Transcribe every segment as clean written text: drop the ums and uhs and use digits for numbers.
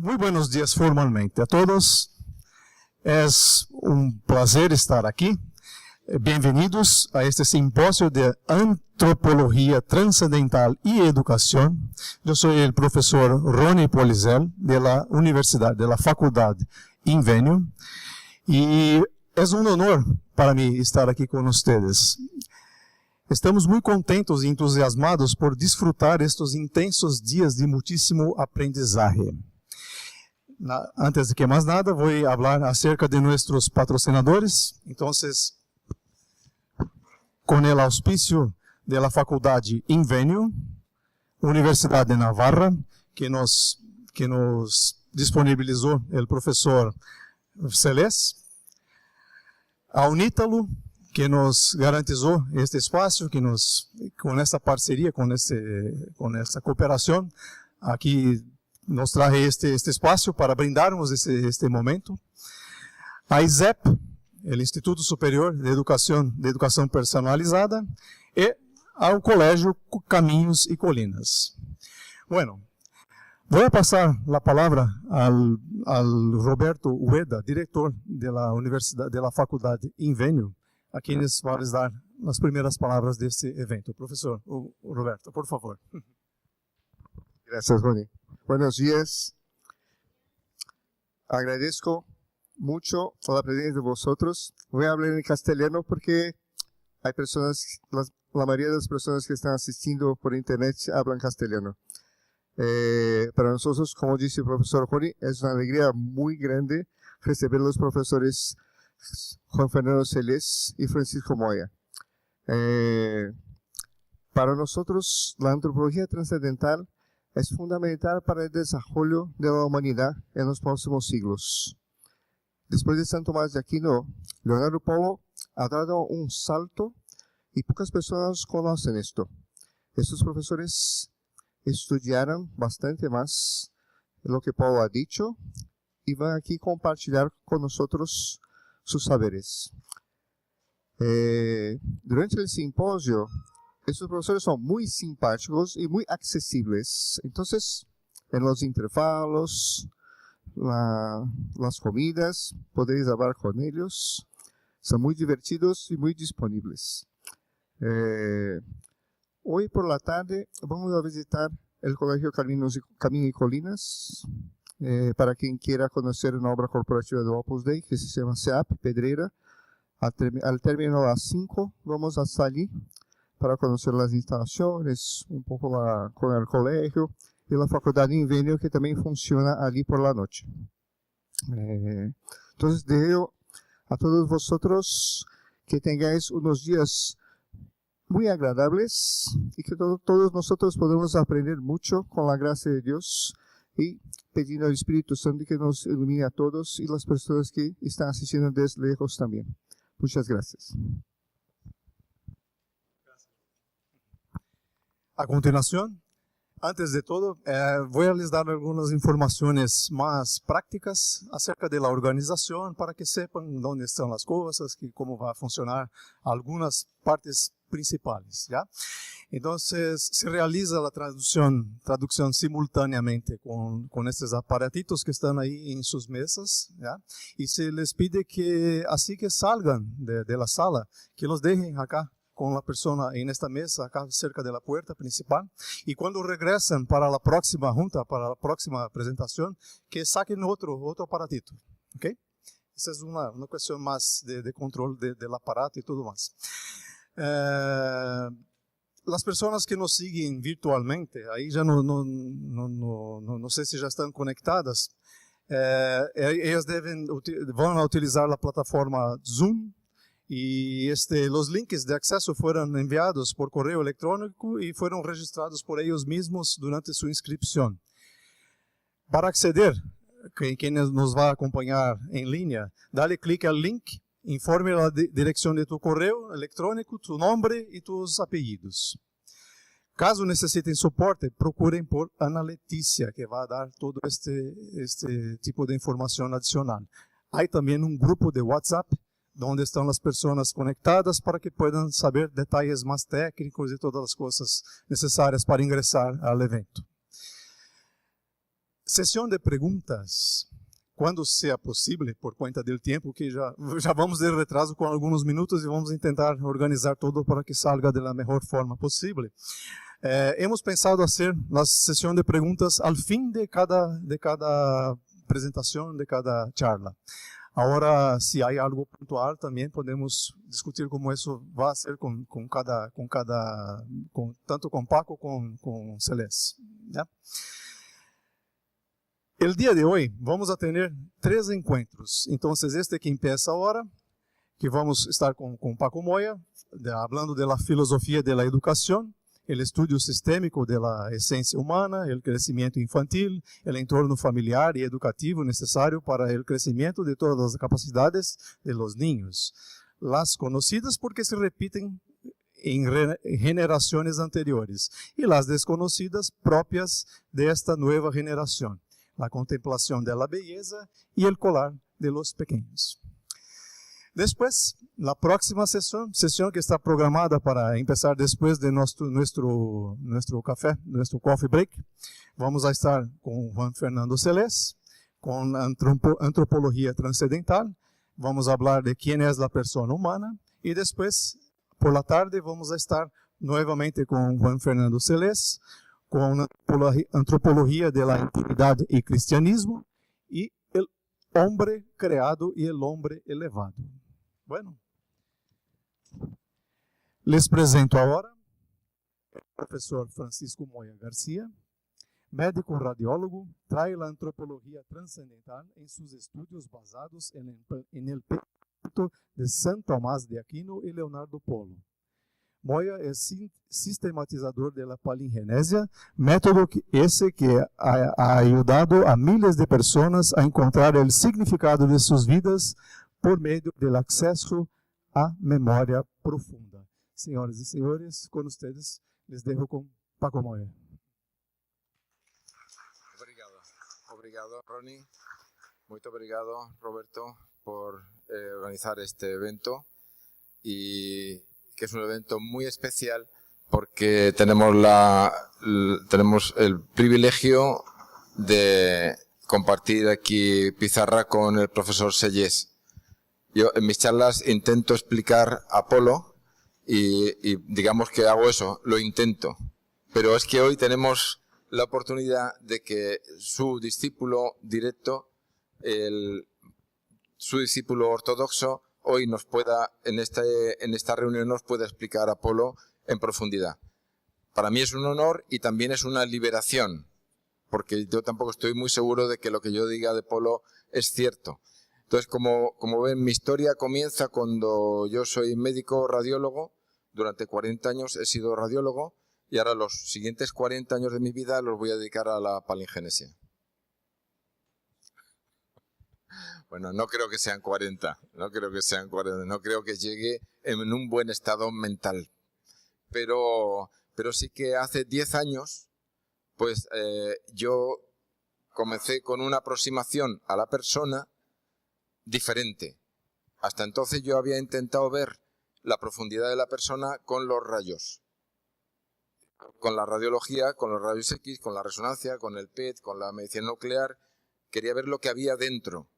Muy buenos días formalmente a todos. Es un placer estar aquí. Bienvenidos a este simposio de Antropología Transcendental y Educación. Yo soy el profesor Ronnie Polizel de la Universidad, de la Facultad Invenio. Y es un honor para mí estar aquí con ustedes. Estamos muy contentos y entusiasmados por disfrutar estos intensos días de muchísimo aprendizaje. Antes de que más nada, voy a hablar acerca de nuestros patrocinadores. Entonces, con el auspicio de la Facultad Invenio, Universidad de Navarra, que nos disponibilizó el profesor Celeste, a Unítalo, que nos garantizó este espacio, con esta parcería, con esta cooperación, aquí nos traje este espacio para brindarnos este momento. A ISEP, el Instituto Superior de Educação Personalizada, y al Colegio Caminhos y Colinas. Bueno, voy a pasar la palabra al Roberto Ueda, director de la Universidad, de la Facultad Invenio, a quienes va a dar las primeras palabras de este evento. Profesor Roberto, por favor. Gracias, Ronnie. Buenos días. Agradezco mucho la presencia de vosotros. Voy a hablar en castellano porque hay personas, la mayoría de las personas que están asistiendo por internet hablan castellano. Para nosotros, como dice el profesor Ronnie, es una alegría muy grande recibir a los profesores Juan Fernando Celeste y Francisco Moya. Para nosotros, la antropología trascendental es fundamental para el desarrollo de la humanidad en los próximos siglos. Después de San Tomás de Aquino, Leonardo Polo ha dado un salto y pocas personas conocen esto. Estos profesores estudiaron bastante más lo que Polo ha dicho y van aquí a compartir con nosotros sus saberes. Durante el simposio, estos profesores son muy simpáticos y muy accesibles. Entonces, en los intervalos, las comidas, podéis hablar con ellos. Son muy divertidos y muy disponibles. Hoy por la tarde vamos a visitar el Colegio Camino y Colinas. Para quien quiera conocer una obra corporativa de Opus Dei que se llama SEAP Pedreira. Al término de las 5 vamos a salir para conocer las instalaciones, un poco con el colegio y la Facultad de Invenio que también funciona allí por la noche. Entonces deseo a todos vosotros que tengáis unos días muy agradables y que todos nosotros podemos aprender mucho con la gracia de Dios y pidiendo al Espíritu Santo que nos ilumine a todos y las personas que están asistiendo desde lejos también. Muchas gracias. A continuación, antes de todo, voy a les dar algunas informaciones más prácticas acerca de la organización para que sepan dónde están las cosas, cómo va a funcionar algunas partes principales, ¿ya? Entonces, se realiza la traducción simultáneamente con estos aparatitos que están ahí en sus mesas, ¿ya? Y se les pide que, así que salgan de la sala, que los dejen acá con la persona en esta mesa, acá cerca de la puerta principal. Y cuando regresen para la próxima junta, para la próxima presentación, que saquen otro aparatito, ¿ok? Esa es una cuestión más de control del aparato y todo más. Las personas que nos siguen virtualmente, ahí ya no sé si ya están conectadas, ellas van a utilizar la plataforma Zoom y los links de acceso fueron enviados por correo electrónico y fueron registrados por ellos mismos durante su inscripción. Para acceder, quien nos va a acompañar en línea, dale clic al link. Informe la dirección de tu correo electrónico, tu nombre y tus apellidos. Caso necesiten soporte, procuren por Ana Leticia, que va a dar todo este tipo de información adicional. Hay también un grupo de WhatsApp, donde están las personas conectadas para que puedan saber detalles más técnicos y todas las cosas necesarias para ingresar al evento. Sesión de preguntas, cuando sea posible, por cuenta del tiempo, que já vamos de retraso com alguns minutos e vamos tentar organizar tudo para que salga da melhor forma possível. Hemos pensado hacer la sesión de preguntas al fin de cada presentación, de cada charla. Agora, se há algo pontual, também podemos discutir como isso vai ser tanto com Paco como com Celeste. ¿Ya? El día de hoy vamos a tener 3 encuentros. Entonces, este que empieza ahora, que vamos estar con Paco Moya, hablando de la filosofía de la educación, el estudio sistémico de la esencia humana, el crecimiento infantil, el entorno familiar y educativo necesario para el crecimiento de todas las capacidades de los niños. Las conocidas porque se repiten en generaciones anteriores y las desconocidas propias de esta nueva generación. La contemplación de la belleza y el colar de los pequeños. Después, la próxima sesión que está programada para empezar después de nuestro café, nuestro coffee break, vamos a estar con Juan Fernando Celeste, con antropología transcendental, vamos a hablar de quién es la persona humana y después, por la tarde, vamos a estar nuevamente con Juan Fernando Celeste, con antropología de la intimidad y cristianismo y el hombre creado y el hombre elevado. Bueno, les presento ahora el profesor Francisco Moya García, médico radiólogo, trae la antropología transcendental en sus estudios basados en el pensamiento de San Tomás de Aquino y Leonardo Polo. Moya es sistematizador de la palingenesia, método que ha ayudado a miles de personas a encontrar el significado de sus vidas por medio del acceso a memoria profunda. Senhoras e senhores, com vocês, les dejo com Paco Moya. Obrigado, Ronnie. Muito obrigado, Roberto, por organizar este evento y que es un evento muy especial porque tenemos el privilegio de compartir aquí pizarra con el profesor Sellés. Yo en mis charlas intento explicar Apolo y digamos que hago eso, lo intento. Pero es que hoy tenemos la oportunidad de que su discípulo directo, su discípulo ortodoxo, hoy nos pueda, en esta reunión nos pueda explicar Apolo en profundidad. Para mí es un honor y también es una liberación, porque yo tampoco estoy muy seguro de que lo que yo diga de Apolo es cierto. Entonces, como ven, mi historia comienza cuando yo soy médico radiólogo. Durante 40 años he sido radiólogo y ahora los siguientes 40 años de mi vida los voy a dedicar a la palingenesia. Bueno, no creo que sean 40, no creo que llegue en un buen estado mental. Pero sí que hace 10 años, pues yo comencé con una aproximación a la persona diferente. Hasta entonces yo había intentado ver la profundidad de la persona con los rayos, con la radiología, con los rayos X, con la resonancia, con el PET, con la medicina nuclear. Quería ver lo que había dentro,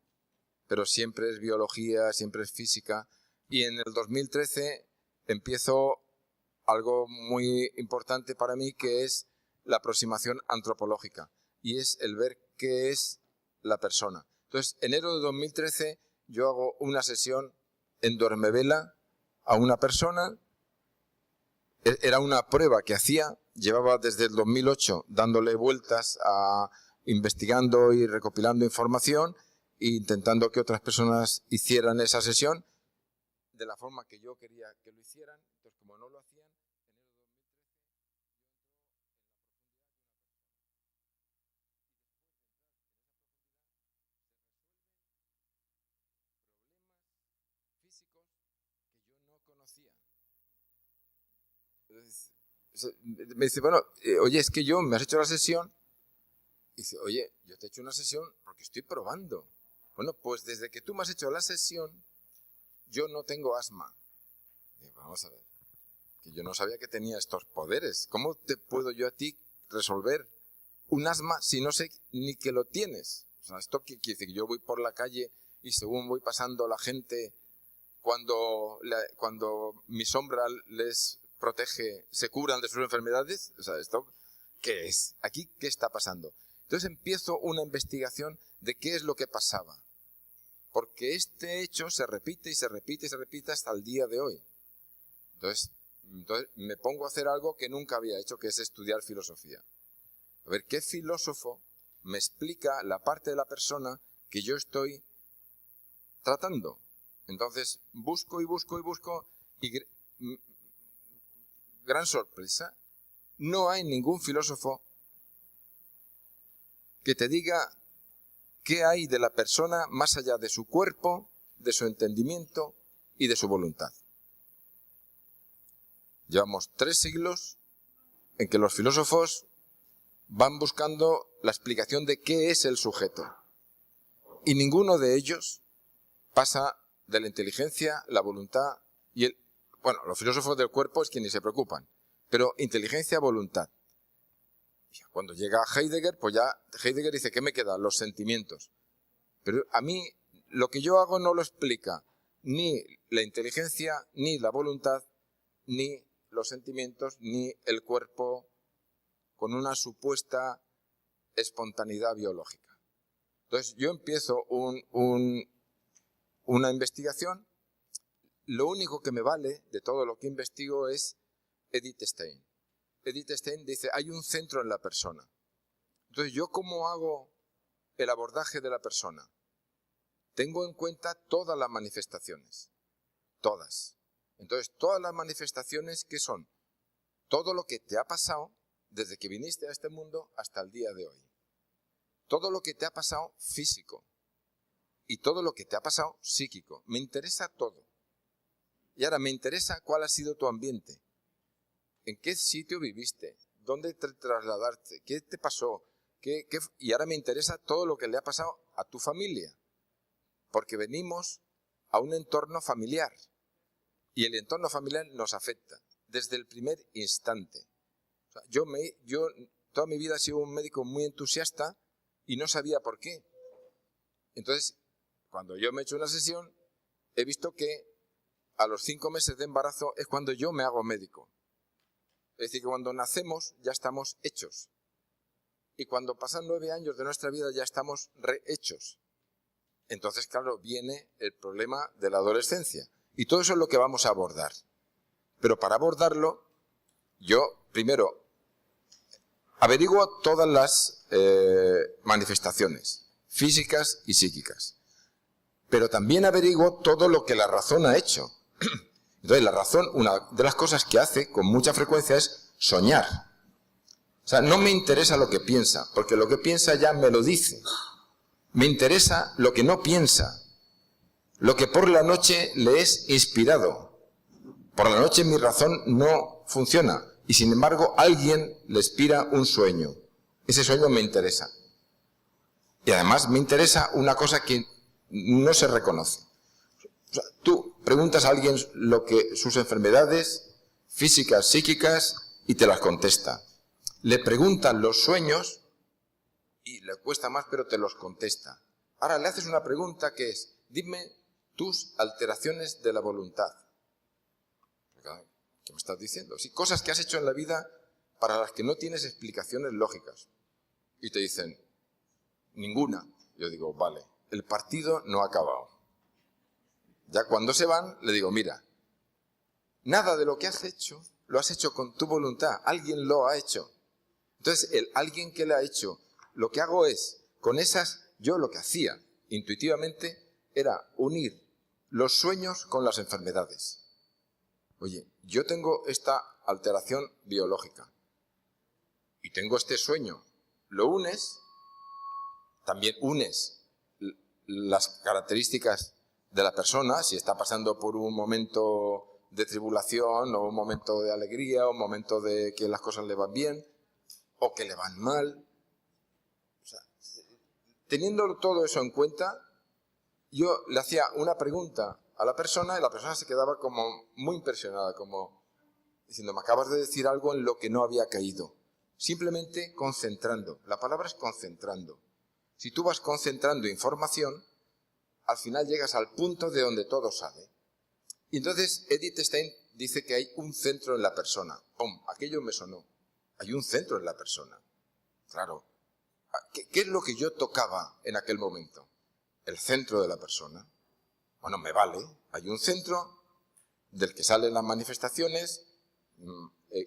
pero siempre es biología, siempre es física. Y en el 2013 empiezo algo muy importante para mí, que es la aproximación antropológica, y es el ver qué es la persona. Entonces, enero de 2013 yo hago una sesión en Duermevela a una persona. Era una prueba que hacía, llevaba desde el 2008 dándole vueltas, investigando y recopilando información e intentando que otras personas hicieran esa sesión de la forma que yo quería que lo hicieran. Entonces, como no lo hacían, físicos que yo no conocía. Entonces, me dice, bueno, oye, es que me has hecho la sesión. Y dice, oye, yo te he hecho una sesión porque estoy probando. Bueno, pues desde que tú me has hecho la sesión, yo no tengo asma. Y vamos a ver, que yo no sabía que tenía estos poderes. ¿Cómo te puedo yo a ti resolver un asma si no sé ni que lo tienes? O sea, ¿esto qué quiere decir? Yo voy por la calle y según voy pasando la gente, cuando mi sombra les protege, se curan de sus enfermedades. O sea, ¿esto qué es? ¿Aquí qué está pasando? Entonces empiezo una investigación de qué es lo que pasaba. Porque este hecho se repite y se repite y se repite hasta el día de hoy. Entonces me pongo a hacer algo que nunca había hecho, que es estudiar filosofía. A ver, ¿qué filósofo me explica la parte de la persona que yo estoy tratando? Entonces busco y busco y busco y gran sorpresa, no hay ningún filósofo que te diga qué hay de la persona más allá de su cuerpo, de su entendimiento y de su voluntad. Llevamos 3 siglos en que los filósofos van buscando la explicación de qué es el sujeto. Y ninguno de ellos pasa de la inteligencia, la voluntad y el... Bueno, los filósofos del cuerpo es quienes se preocupan, pero inteligencia, voluntad. Cuando llega Heidegger, pues ya Heidegger dice, ¿qué me queda? Los sentimientos. Pero a mí lo que yo hago no lo explica ni la inteligencia, ni la voluntad, ni los sentimientos, ni el cuerpo con una supuesta espontaneidad biológica. Entonces yo empiezo una investigación. Lo único que me vale de todo lo que investigo es Edith Stein. Edith Stein dice, hay un centro en la persona. Entonces, ¿yo cómo hago el abordaje de la persona? Tengo en cuenta todas las manifestaciones. Todas. Entonces, todas las manifestaciones, ¿qué son? Todo lo que te ha pasado desde que viniste a este mundo hasta el día de hoy. Todo lo que te ha pasado físico. Y todo lo que te ha pasado psíquico. Me interesa todo. Y ahora me interesa cuál ha sido tu ambiente. ¿En qué sitio viviste? ¿Dónde te trasladaste? ¿Qué te pasó? Y ahora me interesa todo lo que le ha pasado a tu familia. Porque venimos a un entorno familiar. Y el entorno familiar nos afecta desde el primer instante. O sea, yo toda mi vida he sido un médico muy entusiasta y no sabía por qué. Entonces, cuando yo me he hecho una sesión, he visto que a los 5 meses de embarazo es cuando yo me hago médico. Es decir, que cuando nacemos ya estamos hechos. Y cuando pasan 9 años de nuestra vida ya estamos rehechos. Entonces, claro, viene el problema de la adolescencia. Y todo eso es lo que vamos a abordar. Pero para abordarlo, yo primero averiguo todas las manifestaciones físicas y psíquicas. Pero también averiguo todo lo que la razón ha hecho. Entonces la razón, una de las cosas que hace con mucha frecuencia es soñar. O sea, no me interesa lo que piensa, porque lo que piensa ya me lo dice. Me interesa lo que no piensa, lo que por la noche le es inspirado. Por la noche mi razón no funciona y sin embargo alguien le inspira un sueño. Ese sueño me interesa. Y además me interesa una cosa que no se reconoce. O sea, tú preguntas a alguien sus enfermedades físicas, psíquicas, y te las contesta. Le preguntan los sueños y le cuesta más, pero te los contesta. Ahora le haces una pregunta que es, dime tus alteraciones de la voluntad. ¿Qué me estás diciendo? Sí, cosas que has hecho en la vida para las que no tienes explicaciones lógicas. Y te dicen, ninguna. Yo digo, vale, el partido no ha acabado. Ya cuando se van, le digo, mira, nada de lo que has hecho, lo has hecho con tu voluntad. Alguien lo ha hecho. Entonces, el alguien que lo ha hecho, lo que hago es, con esas, yo lo que hacía intuitivamente era unir los sueños con las enfermedades. Oye, yo tengo esta alteración biológica y tengo este sueño. Lo unes, también unes las características de la persona, si está pasando por un momento de tribulación o un momento de alegría o un momento de que las cosas le van bien o que le van mal. O sea, teniendo todo eso en cuenta, yo le hacía una pregunta a la persona y la persona se quedaba como muy impresionada, como diciendo, me acabas de decir algo en lo que no había caído. simplemente concentrando. La palabra es concentrando. Si tú vas concentrando información, al final llegas al punto de donde todo sale. Y entonces Edith Stein dice que hay un centro en la persona. ¡Pum! Aquello me sonó. Hay un centro en la persona. Claro. ¿Qué es lo que yo tocaba en aquel momento? El centro de la persona. Bueno, me vale. Hay un centro del que salen las manifestaciones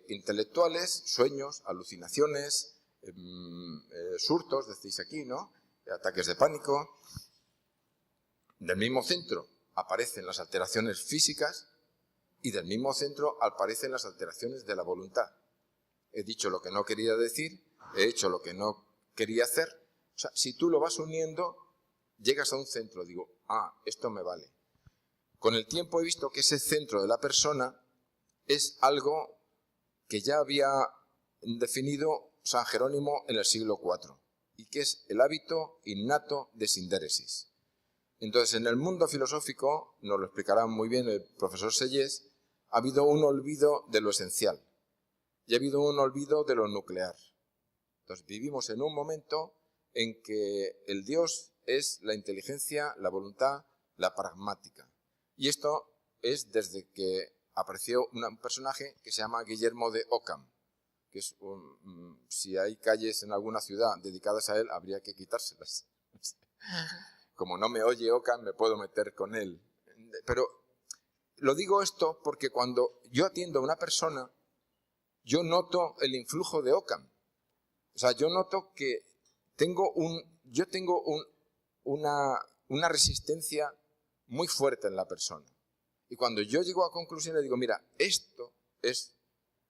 intelectuales, sueños, alucinaciones, surtos, decís aquí, ¿no? Ataques de pánico. Del mismo centro aparecen las alteraciones físicas y del mismo centro aparecen las alteraciones de la voluntad. He dicho lo que no quería decir, he hecho lo que no quería hacer. O sea, si tú lo vas uniendo, llegas a un centro. Digo, esto me vale. Con el tiempo he visto que ese centro de la persona es algo que ya había definido San Jerónimo en el siglo IV, y que es el hábito innato de sindéresis. Entonces, en el mundo filosófico, nos lo explicará muy bien el profesor Sellés, ha habido un olvido de lo esencial y ha habido un olvido de lo nuclear. Entonces, vivimos en un momento en que el Dios es la inteligencia, la voluntad, la pragmática. Y esto es desde que apareció un personaje que se llama Guillermo de Ockham, que es si hay calles en alguna ciudad dedicadas a él, habría que quitárselas. Como no me oye Ockham, me puedo meter con él. Pero lo digo esto porque cuando yo atiendo a una persona, yo noto el influjo de Ockham. O sea, yo noto que tengo una resistencia muy fuerte en la persona. Y cuando yo llego a conclusiones, digo, mira, esto es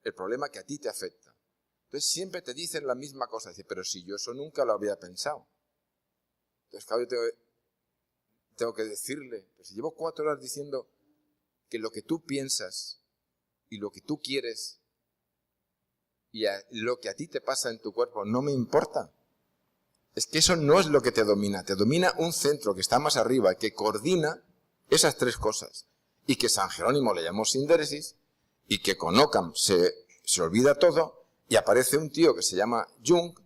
el problema que a ti te afecta. Entonces siempre te dicen la misma cosa. Dice, pero si yo eso nunca lo había pensado. Entonces, claro, yo tengo que decirle, pero si llevo 4 horas diciendo que lo que tú piensas y lo que tú quieres y lo que a ti te pasa en tu cuerpo no me importa. Es que eso no es lo que te domina un centro que está más arriba, que coordina esas 3 cosas, y que San Jerónimo le llamó sindéresis, y que con Ockham se olvida todo, y aparece un tío que se llama Jung,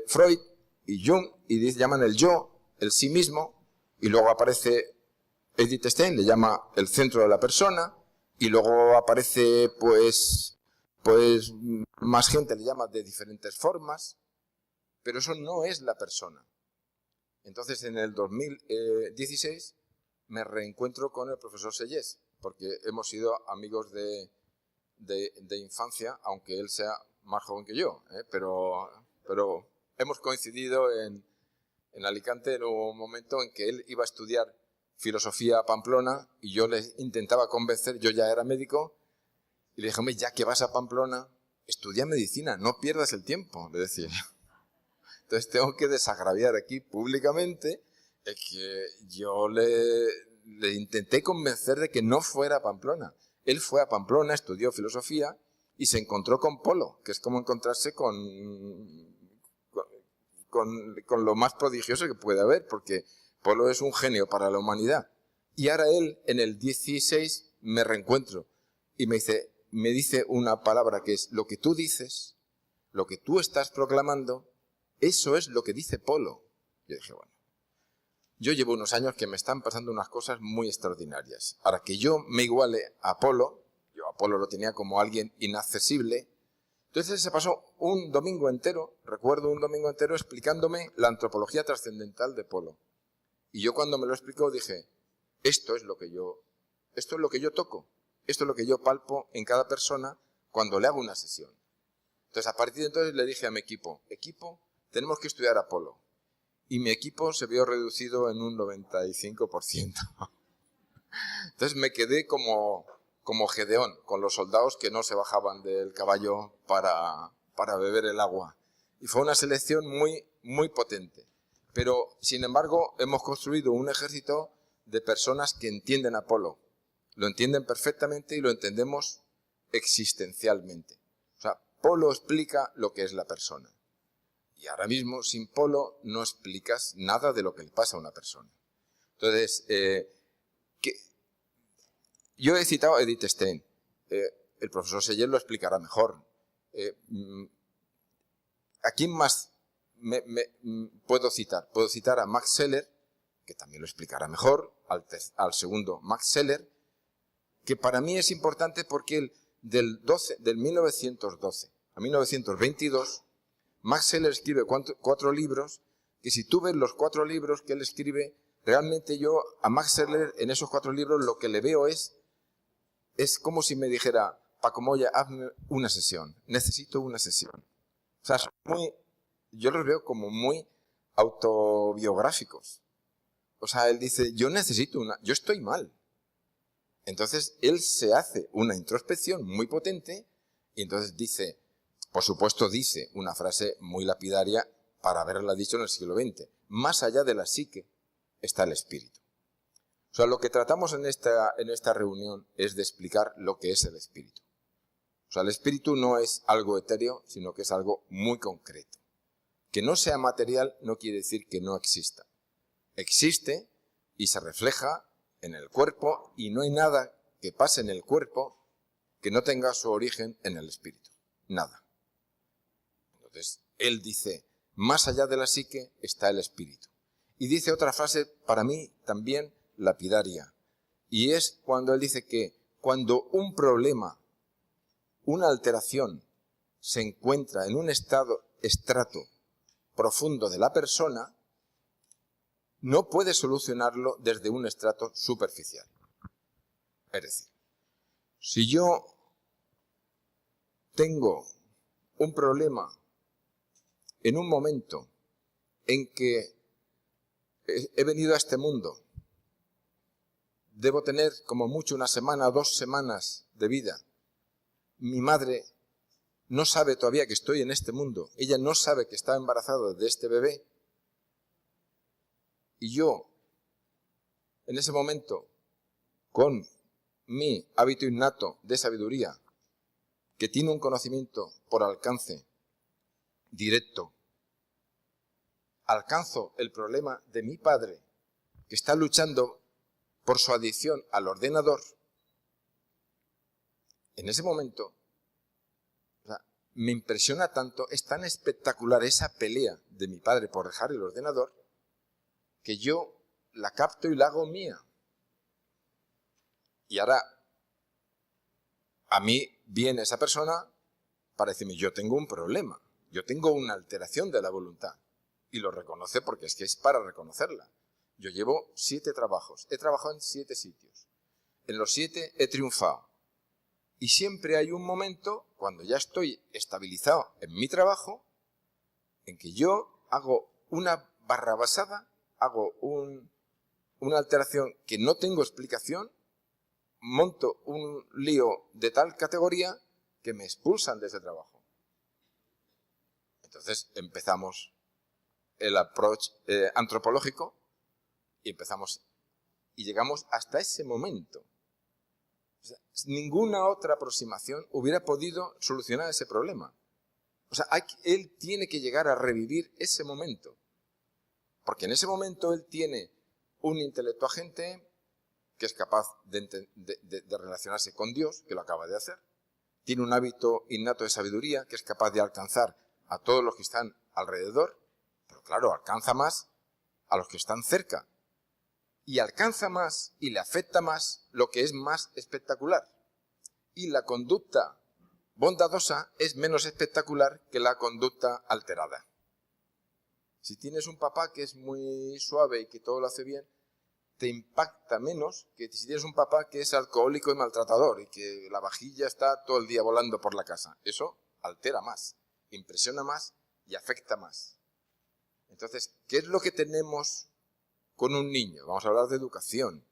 Freud y Jung, y llaman el yo, el sí mismo, y luego aparece Edith Stein, le llama el centro de la persona, y luego aparece pues más gente le llama de diferentes formas, pero eso no es la persona. Entonces en el 2016 me reencuentro con el profesor Sellés, porque hemos sido amigos de infancia, aunque él sea más joven que yo, pero hemos coincidido en Alicante en un momento en que él iba a estudiar filosofía a Pamplona y yo le intentaba convencer, yo ya era médico, y le dije, hombre, ya que vas a Pamplona, estudia medicina, no pierdas el tiempo, le decía. Entonces tengo que desagraviar aquí públicamente que yo le intenté convencer de que no fuera a Pamplona. Él fue a Pamplona, estudió filosofía y se encontró con Polo, que es como encontrarse con lo más prodigioso que puede haber, porque Polo es un genio para la humanidad. Y ahora él, en el 16, me reencuentro y me dice una palabra que es, lo que tú dices, lo que tú estás proclamando, eso es lo que dice Polo. Yo dije, bueno, yo llevo unos años que me están pasando unas cosas muy extraordinarias. Ahora que yo me iguale a Polo, yo a Polo lo tenía como alguien inaccesible, entonces se pasó un domingo entero, recuerdo un domingo entero, explicándome la antropología trascendental de Polo. Y yo cuando me lo explicó dije, esto es lo que yo toco, esto es lo que yo palpo en cada persona cuando le hago una sesión. Entonces a partir de entonces le dije a mi equipo, tenemos que estudiar a Polo. Y mi equipo se vio reducido en un 95%. Entonces me quedé como Gedeón, con los soldados que no se bajaban del caballo para beber el agua. Y fue una selección muy, muy potente. Pero, sin embargo, hemos construido un ejército de personas que entienden a Polo. Lo entienden perfectamente y lo entendemos existencialmente. O sea, Polo explica lo que es la persona. Y ahora mismo, sin Polo, no explicas nada de lo que le pasa a una persona. Entonces, yo he citado a Edith Stein. El profesor Sellés lo explicará mejor. ¿A quién más puedo citar? Puedo citar a Max Scheler, que también lo explicará mejor, al segundo Max Scheler, que para mí es importante porque del 1912 a 1922, Max Scheler escribe 4 libros, que si tú ves los 4 libros que él escribe, realmente yo a Max Scheler en esos 4 libros lo que le veo es como si me dijera, Paco Moya, hazme una sesión, necesito una sesión. O sea, yo los veo como muy autobiográficos. O sea, él dice, yo estoy mal. Entonces, él se hace una introspección muy potente y entonces dice, por supuesto dice una frase muy lapidaria para haberla dicho en el siglo XX, más allá de la psique está el espíritu. O sea, lo que tratamos en esta reunión es de explicar lo que es el espíritu. O sea, el espíritu no es algo etéreo, sino que es algo muy concreto. Que no sea material no quiere decir que no exista. Existe y se refleja en el cuerpo y no hay nada que pase en el cuerpo que no tenga su origen en el espíritu. Nada. Entonces, él dice, más allá de la psique está el espíritu. Y dice otra frase para mí también lapidaria. Y es cuando él dice que cuando un problema, una alteración, se encuentra en un estrato profundo de la persona, no puede solucionarlo desde un estrato superficial. Es decir, si yo tengo un problema en un momento en que he venido a este mundo, debo tener como mucho 1 semana o 2 semanas de vida. Mi madre no sabe todavía que estoy en este mundo. Ella no sabe que está embarazada de este bebé. Y yo, en ese momento, con mi hábito innato de sabiduría, que tiene un conocimiento por alcance directo, alcanzo el problema de mi padre, que está luchando por su adicción al ordenador. En ese momento, o sea, me impresiona tanto, es tan espectacular esa pelea de mi padre por dejar el ordenador, que yo la capto y la hago mía. Y ahora, a mí viene esa persona para decirme, yo tengo un problema, yo tengo una alteración de la voluntad. Y lo reconoce porque es que es para reconocerla. Yo llevo 7 trabajos, he trabajado en 7 sitios. En los 7 he triunfado. Y siempre hay un momento, cuando ya estoy estabilizado en mi trabajo, en que yo hago una barrabasada, hago una alteración que no tengo explicación, monto un lío de tal categoría que me expulsan de ese trabajo. Entonces empezamos el approach antropológico y llegamos hasta ese momento. O sea, ninguna otra aproximación hubiera podido solucionar ese problema. O sea, él tiene que llegar a revivir ese momento. Porque en ese momento él tiene un intelecto agente que es capaz de relacionarse con Dios, que lo acaba de hacer. Tiene un hábito innato de sabiduría que es capaz de alcanzar a todos los que están alrededor. Pero claro, alcanza más a los que están cerca. Y alcanza más y le afecta más lo que es más espectacular. Y la conducta bondadosa es menos espectacular que la conducta alterada. Si tienes un papá que es muy suave y que todo lo hace bien, te impacta menos que si tienes un papá que es alcohólico y maltratador y que la vajilla está todo el día volando por la casa. Eso altera más, impresiona más y afecta más. Entonces, ¿qué es lo que tenemos con un niño? Vamos a hablar de educación.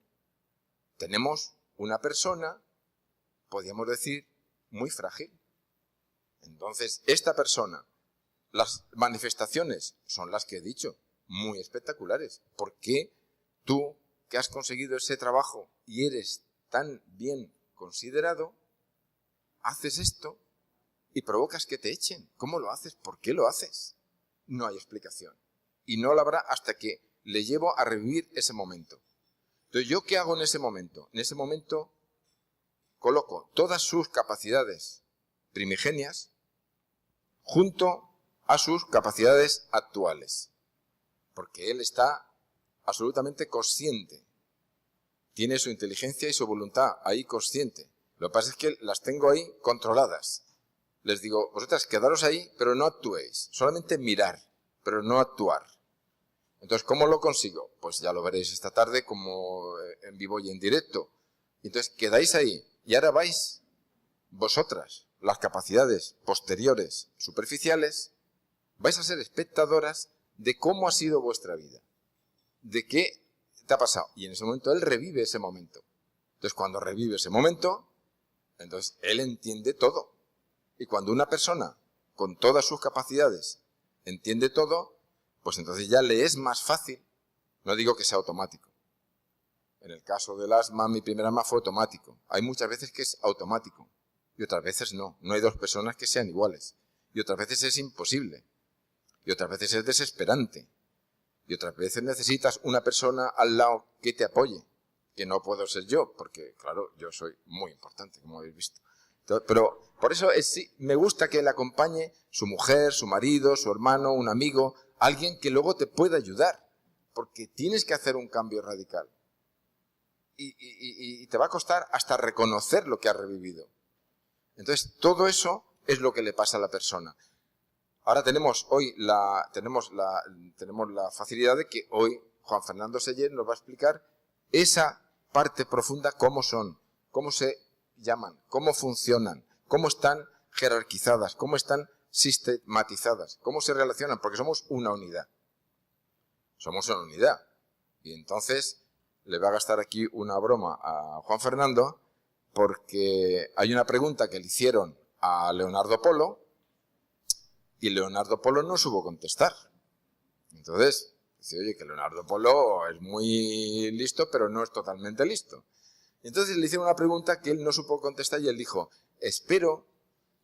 Tenemos una persona, podríamos decir, muy frágil. Entonces, esta persona, las manifestaciones son las que he dicho, muy espectaculares. ¿Por qué tú, que has conseguido ese trabajo y eres tan bien considerado, haces esto y provocas que te echen? ¿Cómo lo haces? ¿Por qué lo haces? No hay explicación. Y no la habrá hasta que le llevo a revivir ese momento. Entonces, ¿yo qué hago en ese momento? En ese momento coloco todas sus capacidades primigenias junto a sus capacidades actuales. Porque él está absolutamente consciente. Tiene su inteligencia y su voluntad ahí consciente. Lo que pasa es que las tengo ahí controladas. Les digo, vosotras quedaros ahí, pero no actuéis. Solamente mirar, pero no actuar. Entonces, ¿cómo lo consigo? Pues ya lo veréis esta tarde como en vivo y en directo. Entonces, quedáis ahí y ahora vais vosotras, las capacidades posteriores, superficiales, vais a ser espectadoras de cómo ha sido vuestra vida. De qué te ha pasado. Y en ese momento él revive ese momento. Entonces, cuando revive ese momento, entonces él entiende todo. Y cuando una persona, con todas sus capacidades, entiende todo, pues entonces ya le es más fácil. No digo que sea automático. En el caso del asma, mi primer asma fue automático. Hay muchas veces que es automático. Y otras veces no. No hay dos personas que sean iguales. Y otras veces es imposible. Y otras veces es desesperante. Y otras veces necesitas una persona al lado que te apoye. Que no puedo ser yo, porque claro, yo soy muy importante, como habéis visto. Entonces, pero por eso sí, me gusta que le acompañe su mujer, su marido, su hermano, un amigo, alguien que luego te pueda ayudar. Porque tienes que hacer un cambio radical. Y te va a costar hasta reconocer lo que has revivido. Entonces, todo eso es lo que le pasa a la persona. Ahora tenemos la facilidad de que hoy Juan Fernando Seller nos va a explicar esa parte profunda, cómo son, cómo se llaman, cómo funcionan, cómo están jerarquizadas, cómo están sistematizadas, cómo se relacionan, porque somos una unidad. Somos una unidad. Y entonces le voy a gastar aquí una broma a Juan Fernando, porque hay una pregunta que le hicieron a Leonardo Polo, y Leonardo Polo no supo contestar. Entonces, dice, oye, que Leonardo Polo es muy listo, pero no es totalmente listo. Y entonces le hicieron una pregunta que él no supo contestar y él dijo, espero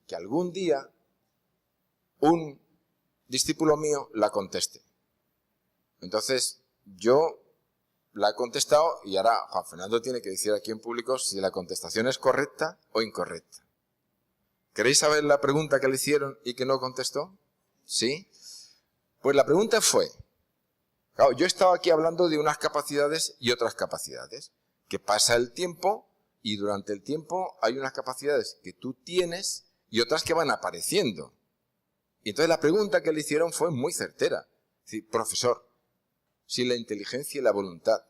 que algún día un discípulo mío la conteste. Entonces, yo la he contestado y ahora Juan Fernando tiene que decir aquí en público si la contestación es correcta o incorrecta. ¿Queréis saber la pregunta que le hicieron y que no contestó? ¿Sí? Pues la pregunta fue, claro, yo estaba aquí hablando de unas capacidades y otras capacidades, que pasa el tiempo y durante el tiempo hay unas capacidades que tú tienes y otras que van apareciendo. Y entonces la pregunta que le hicieron fue muy certera. Es decir, profesor, si la inteligencia y la voluntad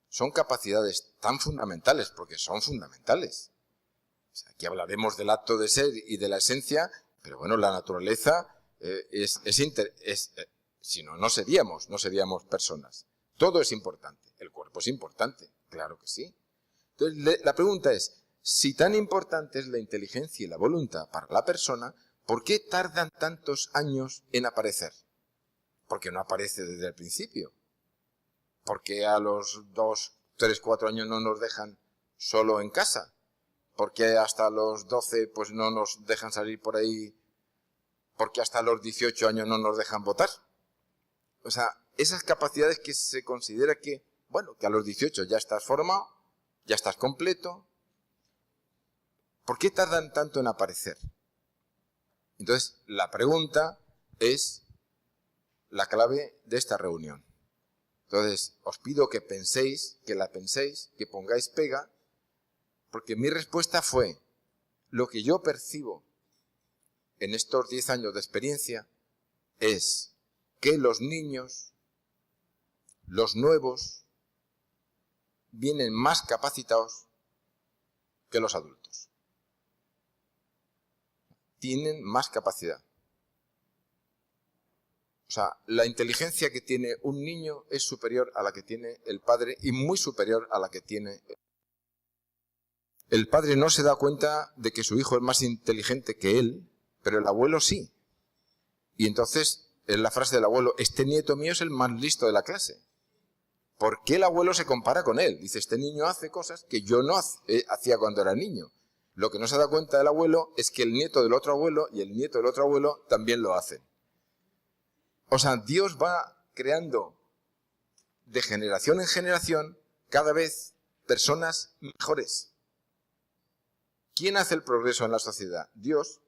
son capacidades tan fundamentales, porque son fundamentales. O sea, aquí hablaremos del acto de ser y de la esencia, pero bueno, la naturaleza si no, no seríamos personas. Todo es importante. El cuerpo es importante, claro que sí. Entonces, la pregunta es, si tan importante es la inteligencia y la voluntad para la persona, ¿por qué tardan tantos años en aparecer? Porque no aparece desde el principio. Porque a los 2, 3, 4 años no nos dejan solo en casa. Porque hasta los 12 pues no nos dejan salir por ahí. Porque hasta los 18 años no nos dejan votar. O sea, esas capacidades que se considera que, bueno, que a los 18 ya estás formado, ya estás completo. ¿Por qué tardan tanto en aparecer? Entonces, la pregunta es la clave de esta reunión. Entonces, os pido que penséis, que pongáis pega, porque mi respuesta fue, lo que yo percibo en estos 10 años de experiencia es que los niños, los nuevos, vienen más capacitados que los adultos. Tienen más capacidad. O sea, la inteligencia que tiene un niño es superior a la que tiene el padre y muy superior a la que tiene el padre. No se da cuenta de que su hijo es más inteligente que él, pero el abuelo sí. Y entonces, es la frase del abuelo, este nieto mío es el más listo de la clase. ¿Por qué el abuelo se compara con él? Dice, este niño hace cosas que yo no hacía cuando era niño. Lo que no se da cuenta del abuelo es que el nieto del otro abuelo y el nieto del otro abuelo también lo hacen. O sea, Dios va creando de generación en generación cada vez personas mejores. ¿Quién hace el progreso en la sociedad? Dios.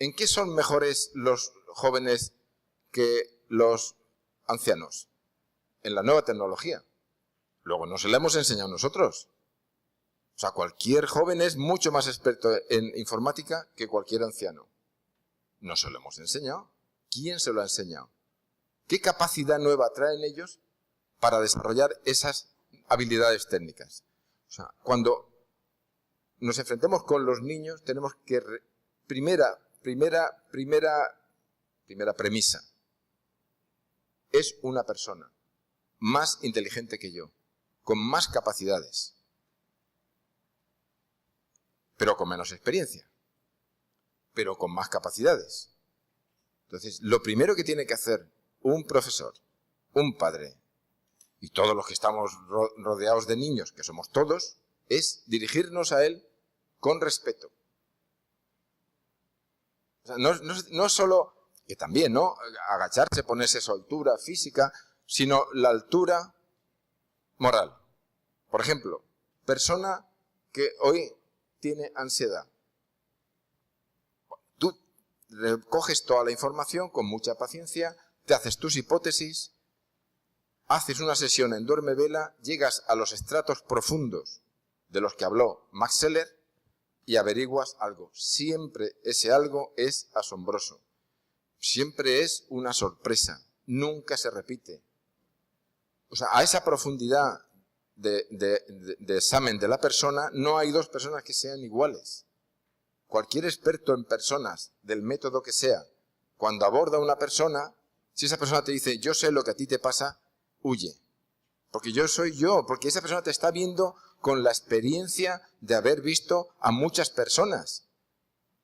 ¿En qué son mejores los jóvenes que los ancianos? En la nueva tecnología. Luego no se la hemos enseñado nosotros. O sea, cualquier joven es mucho más experto en informática que cualquier anciano. No se lo hemos enseñado. ¿Quién se lo ha enseñado? ¿Qué capacidad nueva traen ellos para desarrollar esas habilidades técnicas? O sea, cuando nos enfrentemos con los niños, tenemos que... Primera premisa. Es una persona más inteligente que yo, con más capacidades, pero con menos experiencia, pero con más capacidades. Entonces, lo primero que tiene que hacer un profesor, un padre, y todos los que estamos rodeados de niños, que somos todos, es dirigirnos a él con respeto. O sea, no solo, que también, ¿no? Agacharse, ponerse su altura física, sino la altura moral. Por ejemplo, persona que hoy tiene ansiedad. Tú recoges toda la información con mucha paciencia, te haces tus hipótesis, haces una sesión en duerme vela, llegas a los estratos profundos de los que habló Max Scheler y averiguas algo. Siempre ese algo es asombroso. Siempre es una sorpresa. Nunca se repite. O sea, a esa profundidad de examen de la persona, no hay dos personas que sean iguales. Cualquier experto en personas, del método que sea, cuando aborda a una persona, si esa persona te dice, yo sé lo que a ti te pasa, huye. Porque yo soy yo, porque esa persona te está viendo con la experiencia de haber visto a muchas personas.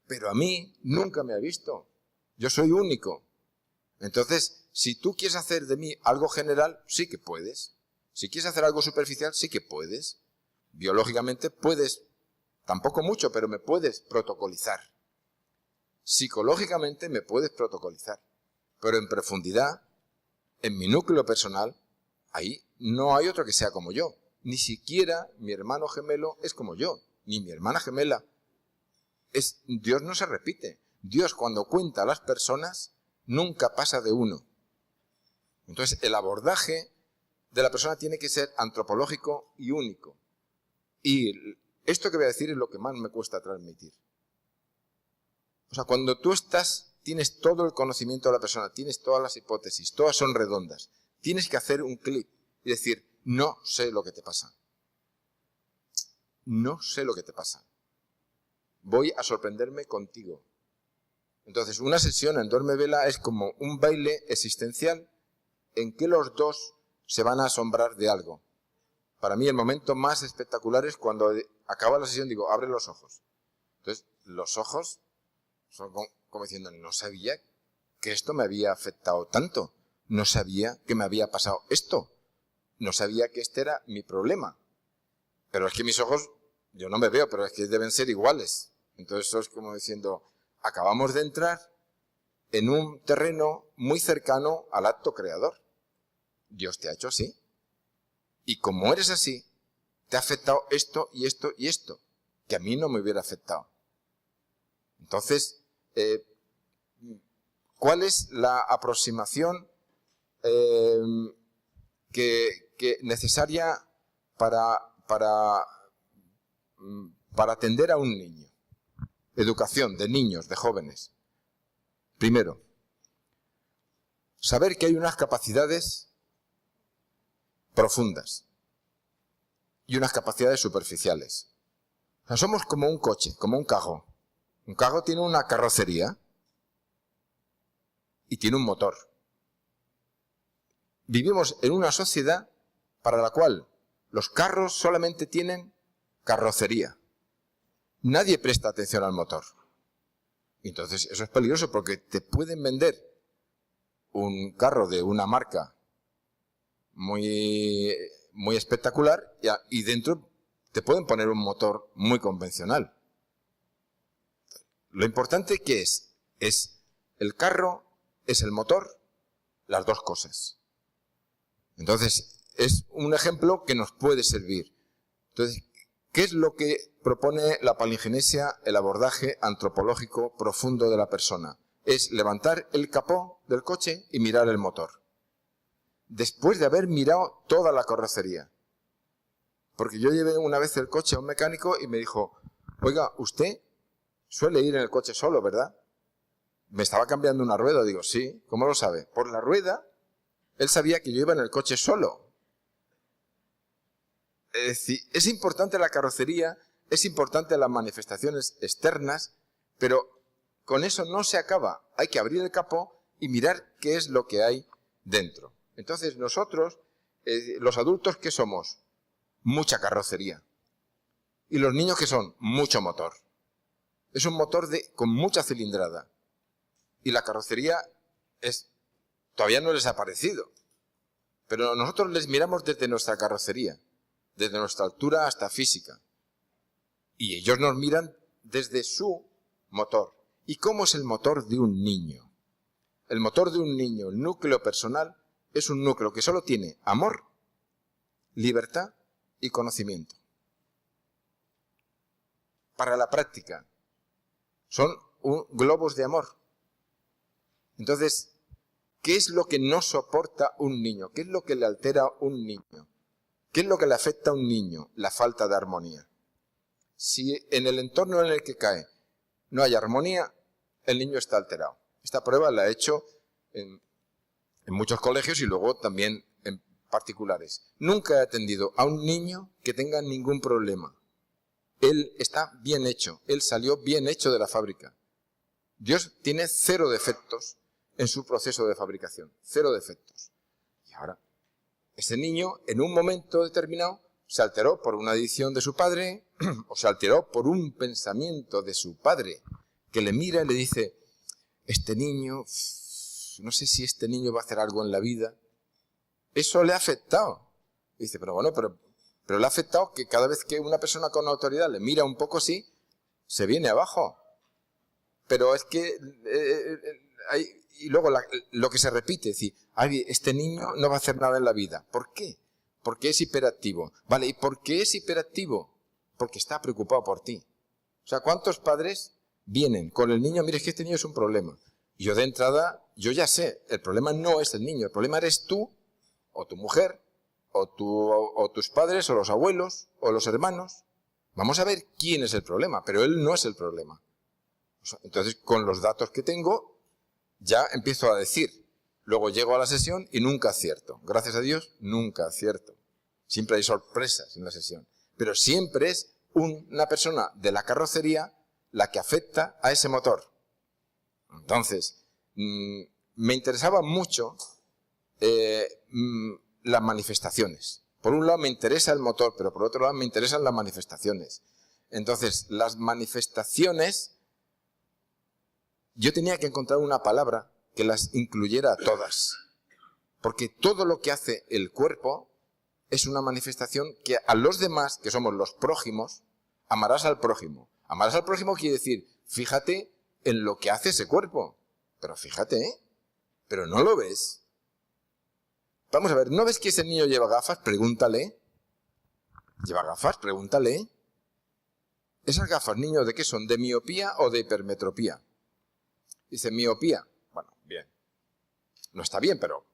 Pero a mí nunca me ha visto. Yo soy único. Entonces, si tú quieres hacer de mí algo general, sí que puedes. Si quieres hacer algo superficial, sí que puedes. Biológicamente puedes, tampoco mucho, pero me puedes protocolizar. Psicológicamente me puedes protocolizar. Pero en profundidad, en mi núcleo personal, ahí no hay otro que sea como yo. Ni siquiera mi hermano gemelo es como yo, ni mi hermana gemela. Dios no se repite. Dios, cuando cuenta a las personas, nunca pasa de uno. Entonces, el abordaje de la persona tiene que ser antropológico y único. Y esto que voy a decir es lo que más me cuesta transmitir. O sea, cuando tú tienes todo el conocimiento de la persona, tienes todas las hipótesis, todas son redondas, tienes que hacer un clic y decir, no sé lo que te pasa. No sé lo que te pasa. Voy a sorprenderme contigo. Entonces, una sesión en duerme vela es como un baile existencial en que los dos se van a asombrar de algo. Para mí el momento más espectacular es cuando acaba la sesión, digo, abre los ojos. Entonces, los ojos son como diciendo, no sabía que esto me había afectado tanto. No sabía que me había pasado esto. No sabía que este era mi problema. Pero es que mis ojos, yo no me veo, pero es que deben ser iguales. Entonces eso es como diciendo, acabamos de entrar en un terreno muy cercano al acto creador. Dios te ha hecho así. Y como eres así, te ha afectado esto y esto y esto, que a mí no me hubiera afectado. Entonces, ¿cuál es la aproximación que necesaria para atender a un niño? Educación de niños, de jóvenes. Primero, saber que hay unas capacidades profundas y unas capacidades superficiales. O sea, somos como un coche, como un carro. Un carro tiene una carrocería y tiene un motor. Vivimos en una sociedad para la cual los carros solamente tienen carrocería. Nadie presta atención al motor. Entonces eso es peligroso porque te pueden vender un carro de una marca muy espectacular y dentro te pueden poner un motor muy convencional. Lo importante que es el carro, es el motor, las dos cosas. Entonces, es un ejemplo que nos puede servir. Entonces, ¿Qué es lo que propone la palingenesia, el abordaje antropológico profundo de la persona? Es levantar el capó del coche y mirar el motor. Después de haber mirado toda la carrocería. Porque yo llevé una vez el coche a un mecánico y me dijo, oiga, usted suele ir en el coche solo, ¿verdad? Me estaba cambiando una rueda. Digo, sí, ¿cómo lo sabe? Por la rueda, él sabía que yo iba en el coche solo. Es decir, es importante la carrocería, es importante las manifestaciones externas, pero con eso no se acaba. Hay que abrir el capó y mirar qué es lo que hay dentro. Entonces nosotros, los adultos, ¿qué somos? Mucha carrocería. Y los niños, ¿qué son? Mucho motor. Es un motor con mucha cilindrada. Y la carrocería todavía no les ha parecido. Pero nosotros les miramos desde nuestra carrocería, desde nuestra altura hasta física. Y ellos nos miran desde su motor. ¿Y cómo es el motor de un niño? El motor de un niño, el núcleo personal, es un núcleo que solo tiene amor, libertad y conocimiento. Para la práctica, son globos de amor. Entonces, ¿qué es lo que no soporta un niño? ¿Qué es lo que le altera a un niño? ¿Qué es lo que le afecta a un niño? La falta de armonía. Si en el entorno en el que cae no hay armonía, el niño está alterado. Esta prueba la he hecho en muchos colegios y luego también en particulares. Nunca he atendido a un niño que tenga ningún problema. Él está bien hecho, él salió bien hecho de la fábrica. Dios tiene 0 defectos en su proceso de fabricación, 0 defectos. Y ahora, ese niño en un momento determinado se alteró por una adicción de su padre o se alteró por un pensamiento de su padre que le mira y le dice, este niño, no sé si este niño va a hacer algo en la vida. Eso le ha afectado. Y dice, pero bueno, pero le ha afectado que cada vez que una persona con autoridad le mira un poco así, se viene abajo. Pero es que y luego lo que se repite, es decir, este niño no va a hacer nada en la vida. ¿Por qué? Porque es hiperactivo. Vale, ¿y por qué es hiperactivo? Porque está preocupado por ti. O sea, ¿cuántos padres vienen con el niño? Mire, es que este niño es un problema. Y yo de entrada, yo ya sé, el problema no es el niño, el problema eres tú, o tu mujer, o tus padres, o los abuelos, o los hermanos. Vamos a ver quién es el problema, pero él no es el problema. Entonces, con los datos que tengo, ya empiezo a decir. Luego llego a la sesión y nunca acierto. Gracias a Dios, nunca acierto. Siempre hay sorpresas en la sesión. Pero siempre es una persona de la carrocería la que afecta a ese motor. Entonces, me interesaba mucho las manifestaciones. Por un lado me interesa el motor, pero por otro lado me interesan las manifestaciones. Entonces, las manifestaciones, yo tenía que encontrar una palabra que las incluyera a todas. Porque todo lo que hace el cuerpo es una manifestación que a los demás, que somos los prójimos, amarás al prójimo. Amarás al prójimo quiere decir, fíjate en lo que hace ese cuerpo. Pero fíjate, ¿eh? Pero no lo ves. Vamos a ver, ¿no ves que ese niño lleva gafas? Pregúntale. ¿Lleva gafas? Pregúntale. ¿Esas gafas, niño, de qué son? ¿De miopía o de hipermetropía? Dice, miopía. Bueno, bien. No está bien, pero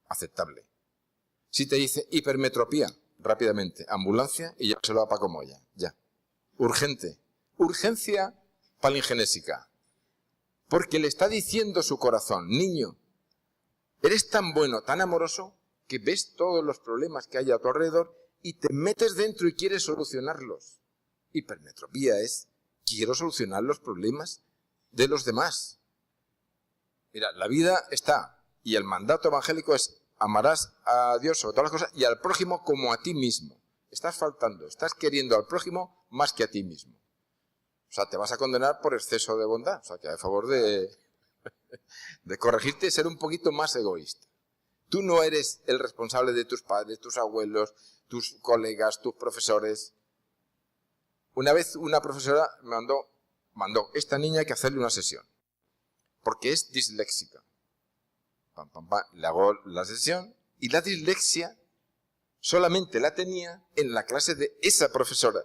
aceptable. Si te dice hipermetropía, rápidamente, ambulancia y llévaselo a Paco Moya. Ya. Urgente. Urgencia palingenésica. Porque le está diciendo su corazón, niño, eres tan bueno, tan amoroso, que ves todos los problemas que hay a tu alrededor y te metes dentro y quieres solucionarlos. Hipermetropía es, quiero solucionar los problemas de los demás. Mira, la vida está, y el mandato evangélico es, amarás a Dios sobre todas las cosas y al prójimo como a ti mismo. Estás faltando, estás queriendo al prójimo más que a ti mismo. O sea, te vas a condenar por exceso de bondad. O sea, que a favor de corregirte y ser un poquito más egoísta. Tú no eres el responsable de tus padres, tus abuelos, tus colegas, tus profesores. Una vez una profesora me mandó, esta niña hay que hacerle una sesión, porque es disléxica. Pam, pam, pam. Le hago la sesión y la dislexia solamente la tenía en la clase de esa profesora.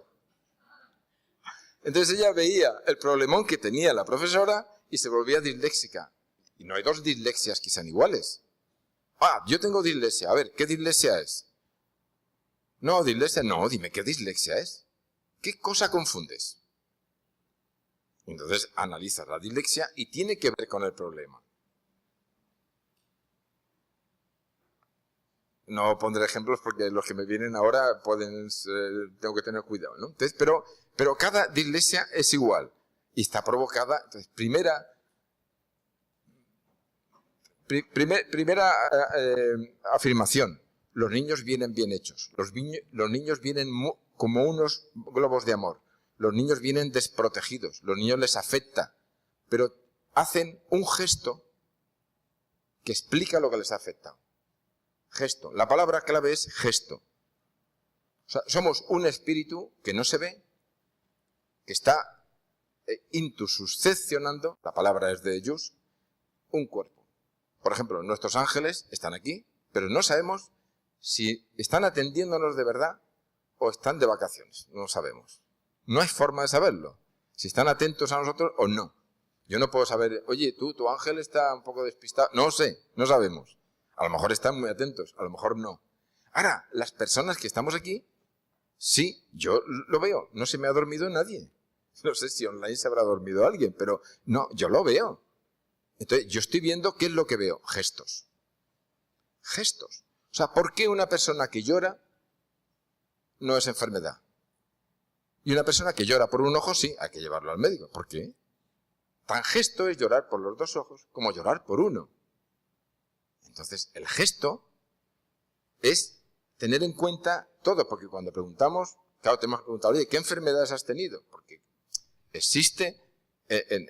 Entonces ella veía el problemón que tenía la profesora y se volvía disléxica. Y no hay dos dislexias que sean iguales. Ah, yo tengo dislexia. A ver, ¿qué dislexia es? No, dislexia no. Dime, ¿qué dislexia es? ¿Qué cosa confundes? Entonces analizas la dislexia y tiene que ver con el problema. No pondré ejemplos porque los que me vienen ahora tengo que tener cuidado, ¿no? Entonces, pero cada dislexia es igual y está provocada. Entonces, primera afirmación: los niños vienen bien hechos. Los niños vienen como unos globos de amor. Los niños vienen desprotegidos. Los niños les afecta, pero hacen un gesto que explica lo que les ha afectado. Gesto. La palabra clave es gesto. O sea, somos un espíritu que no se ve, que está intususcepcionando, la palabra es de Jus, un cuerpo. Por ejemplo, nuestros ángeles están aquí, pero no sabemos si están atendiéndonos de verdad o están de vacaciones. No lo sabemos. No hay forma de saberlo. Si están atentos a nosotros o no. Yo no puedo saber, oye, tu ángel está un poco despistado. No sé, no sabemos. A lo mejor están muy atentos, a lo mejor no. Ahora, las personas que estamos aquí, sí, yo lo veo. No se me ha dormido nadie. No sé si online se habrá dormido alguien, pero no, yo lo veo. Entonces, yo estoy viendo, ¿qué es lo que veo? Gestos. Gestos. O sea, ¿por qué una persona que llora no es enfermedad? Y una persona que llora por un ojo, sí, hay que llevarlo al médico. ¿Por qué? Tan gesto es llorar por los dos ojos como llorar por uno. Entonces, el gesto es tener en cuenta todo, porque cuando preguntamos, claro, te hemos preguntado, oye, ¿qué enfermedades has tenido? Porque existe en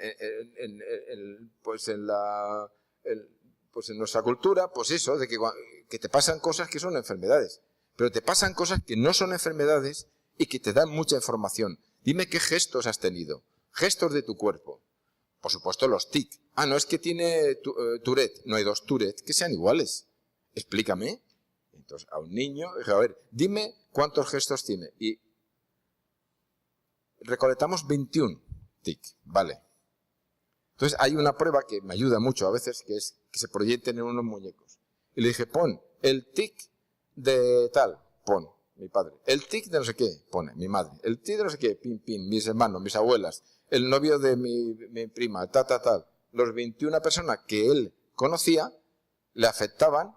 nuestra cultura, pues eso, de que te pasan cosas que son enfermedades, pero te pasan cosas que no son enfermedades y que te dan mucha información. Dime qué gestos has tenido, gestos de tu cuerpo. Por supuesto, los tic. Ah, no es que tiene Tourette. No hay dos Tourette que sean iguales. Explícame. Entonces, a un niño, dije, a ver, dime cuántos gestos tiene. Y recolectamos 21 tic. Vale. Entonces, hay una prueba que me ayuda mucho a veces, que es que se proyecten en unos muñecos. Y le dije, pon el tic de tal. Pon, mi padre. El tic de no sé qué. Pone, mi madre. El tic de no sé qué. Pin, pin. Mis hermanos, mis abuelas. El novio de mi prima, tal. Los 21 personas que él conocía le afectaban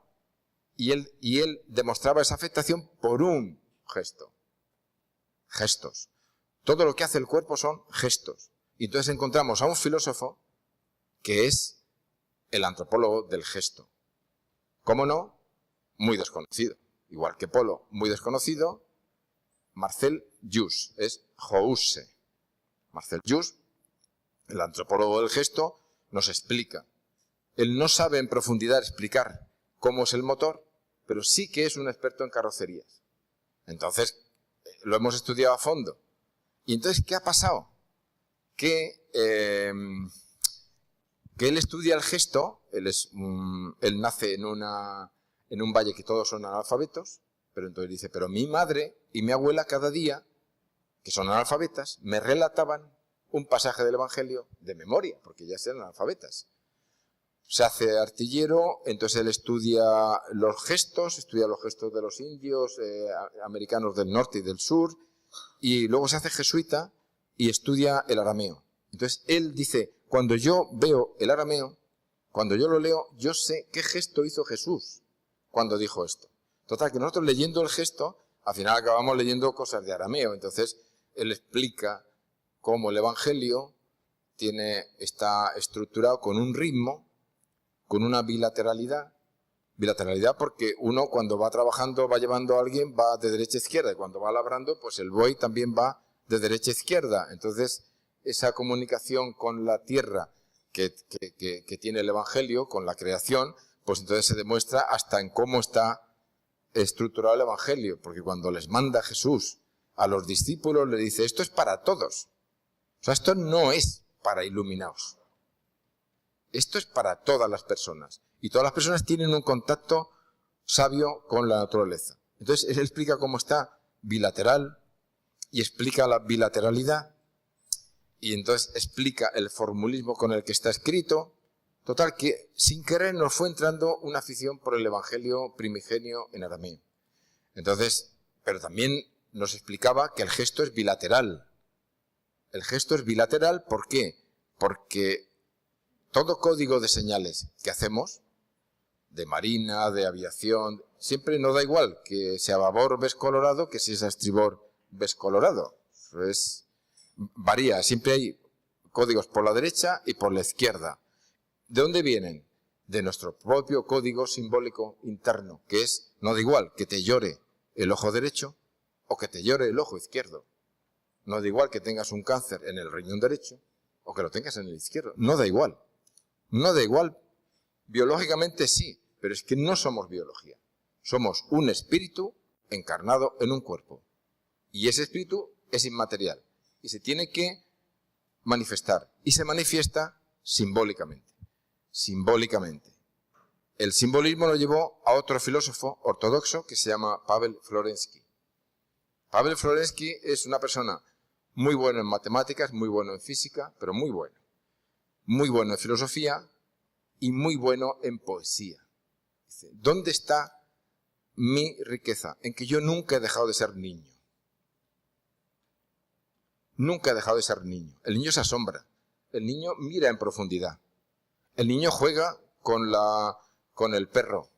y él demostraba esa afectación por un gesto. Gestos. Todo lo que hace el cuerpo son gestos. Y entonces encontramos a un filósofo que es el antropólogo del gesto. ¿Cómo no? Muy desconocido. Igual que Polo, muy desconocido. Marcel Jus, es Jousse. Marcel Jus, el antropólogo del gesto, nos explica. Él no sabe en profundidad explicar cómo es el motor, pero sí que es un experto en carrocerías. Entonces, lo hemos estudiado a fondo. Y entonces, ¿qué ha pasado? Que él estudia el gesto, él nace en un valle que todos son analfabetos, pero entonces dice, pero mi madre y mi abuela cada día, que son analfabetas, me relataban un pasaje del Evangelio de memoria, porque ya eran analfabetas. Se hace artillero, entonces él estudia los gestos de los indios, americanos del norte y del sur, y luego se hace jesuita y estudia el arameo. Entonces él dice, cuando yo veo el arameo, cuando yo lo leo, yo sé qué gesto hizo Jesús cuando dijo esto. Total, que nosotros leyendo el gesto, al final acabamos leyendo cosas de arameo. Entonces él explica cómo el Evangelio está estructurado con un ritmo, con una bilateralidad. Bilateralidad porque uno cuando va trabajando, va llevando a alguien, va de derecha a izquierda. Y cuando va labrando, pues el buey también va de derecha a izquierda. Entonces, esa comunicación con la tierra que tiene el Evangelio, con la creación, pues entonces se demuestra hasta en cómo está estructurado el Evangelio. Porque cuando les manda Jesús a los discípulos, le dice, esto es para todos. O sea, esto no es para iluminados. Esto es para todas las personas. Y todas las personas tienen un contacto sabio con la naturaleza. Entonces, él explica cómo está bilateral y explica la bilateralidad. y entonces explica el formulismo con el que está escrito. Total, que sin querer nos fue entrando una afición por el Evangelio primigenio en arameo. Entonces, pero también nos explicaba que el gesto es bilateral. El gesto es bilateral, ¿por qué? Porque todo código de señales que hacemos, de marina, de aviación, siempre nos da igual que si a babor ves colorado que si es a estribor ves colorado. Pues varía, siempre hay códigos por la derecha y por la izquierda. ¿De dónde vienen? De nuestro propio código simbólico interno, que es, no da igual que te llore el ojo derecho o que te llore el ojo izquierdo. No da igual que tengas un cáncer en el riñón derecho o que lo tengas en el izquierdo. No da igual. No da igual. Biológicamente sí, pero es que no somos biología. Somos un espíritu encarnado en un cuerpo. Y ese espíritu es inmaterial y se tiene que manifestar. Y se manifiesta simbólicamente. Simbólicamente. El simbolismo lo llevó a otro filósofo ortodoxo que se llama Pavel Florensky. Pavel Florensky es una persona muy buena en matemáticas, muy bueno en física, pero muy bueno. Muy bueno en filosofía y muy bueno en poesía. Dice, ¿dónde está mi riqueza? En que yo nunca he dejado de ser niño. Nunca he dejado de ser niño. El niño se asombra. El niño mira en profundidad. El niño juega con el perro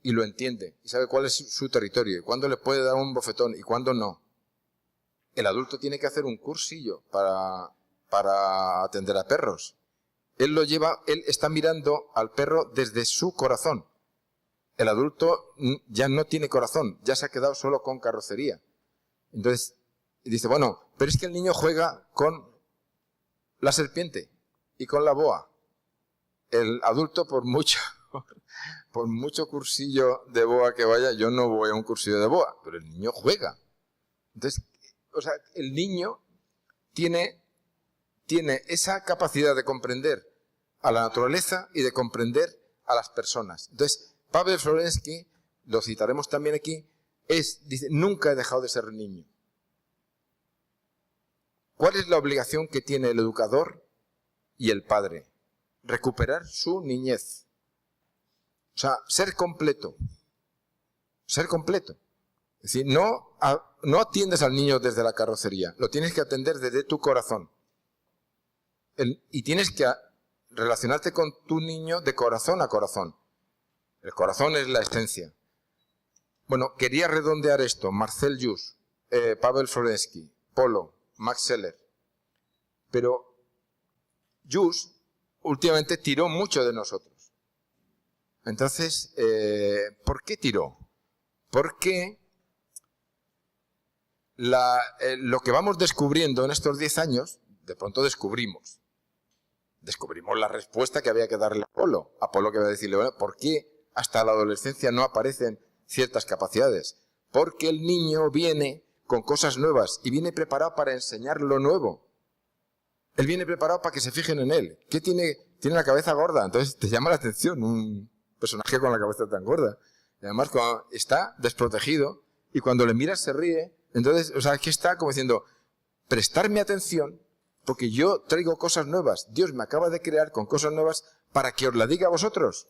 y lo entiende y sabe cuál es su territorio y cuándo le puede dar un bofetón y cuándo no. El adulto tiene que hacer un cursillo para atender a perros. Él está mirando al perro desde su corazón. El adulto ya no tiene corazón, ya se ha quedado solo con carrocería. Entonces dice, bueno, pero es que el niño juega con la serpiente y con la boa. El adulto, por mucho cursillo de boa que vaya, yo no voy a un cursillo de boa, pero el niño juega. Entonces, o sea, el niño tiene esa capacidad de comprender a la naturaleza y de comprender a las personas. Entonces, Pavel Florensky, lo citaremos también aquí, dice, nunca he dejado de ser niño. ¿Cuál es la obligación que tiene el educador y el padre? Recuperar su niñez. O sea, ser completo. Ser completo. Es decir, no atiendes al niño desde la carrocería, lo tienes que atender desde tu corazón. Y tienes que relacionarte con tu niño de corazón a corazón. El corazón es la esencia. Bueno, quería redondear esto. Marcel Jus, Pavel Florensky, Polo, Max Scheler. Pero Jus últimamente tiró mucho de nosotros. Entonces, ¿por qué tiró? Porque lo que vamos descubriendo en estos 10 años, de pronto descubrimos la respuesta que había que darle a Apolo. Apolo que va a decirle, bueno, ¿por qué hasta la adolescencia no aparecen ciertas capacidades? Porque el niño viene con cosas nuevas y viene preparado para enseñar lo nuevo. Él viene preparado para que se fijen en él. ¿Qué tiene? Tiene la cabeza gorda, entonces te llama la atención un personaje con la cabeza tan gorda. Y además cuando está desprotegido y cuando le miras se ríe, entonces, o sea, aquí está como diciendo, prestarme atención porque yo traigo cosas nuevas. Dios me acaba de crear con cosas nuevas para que os la diga a vosotros.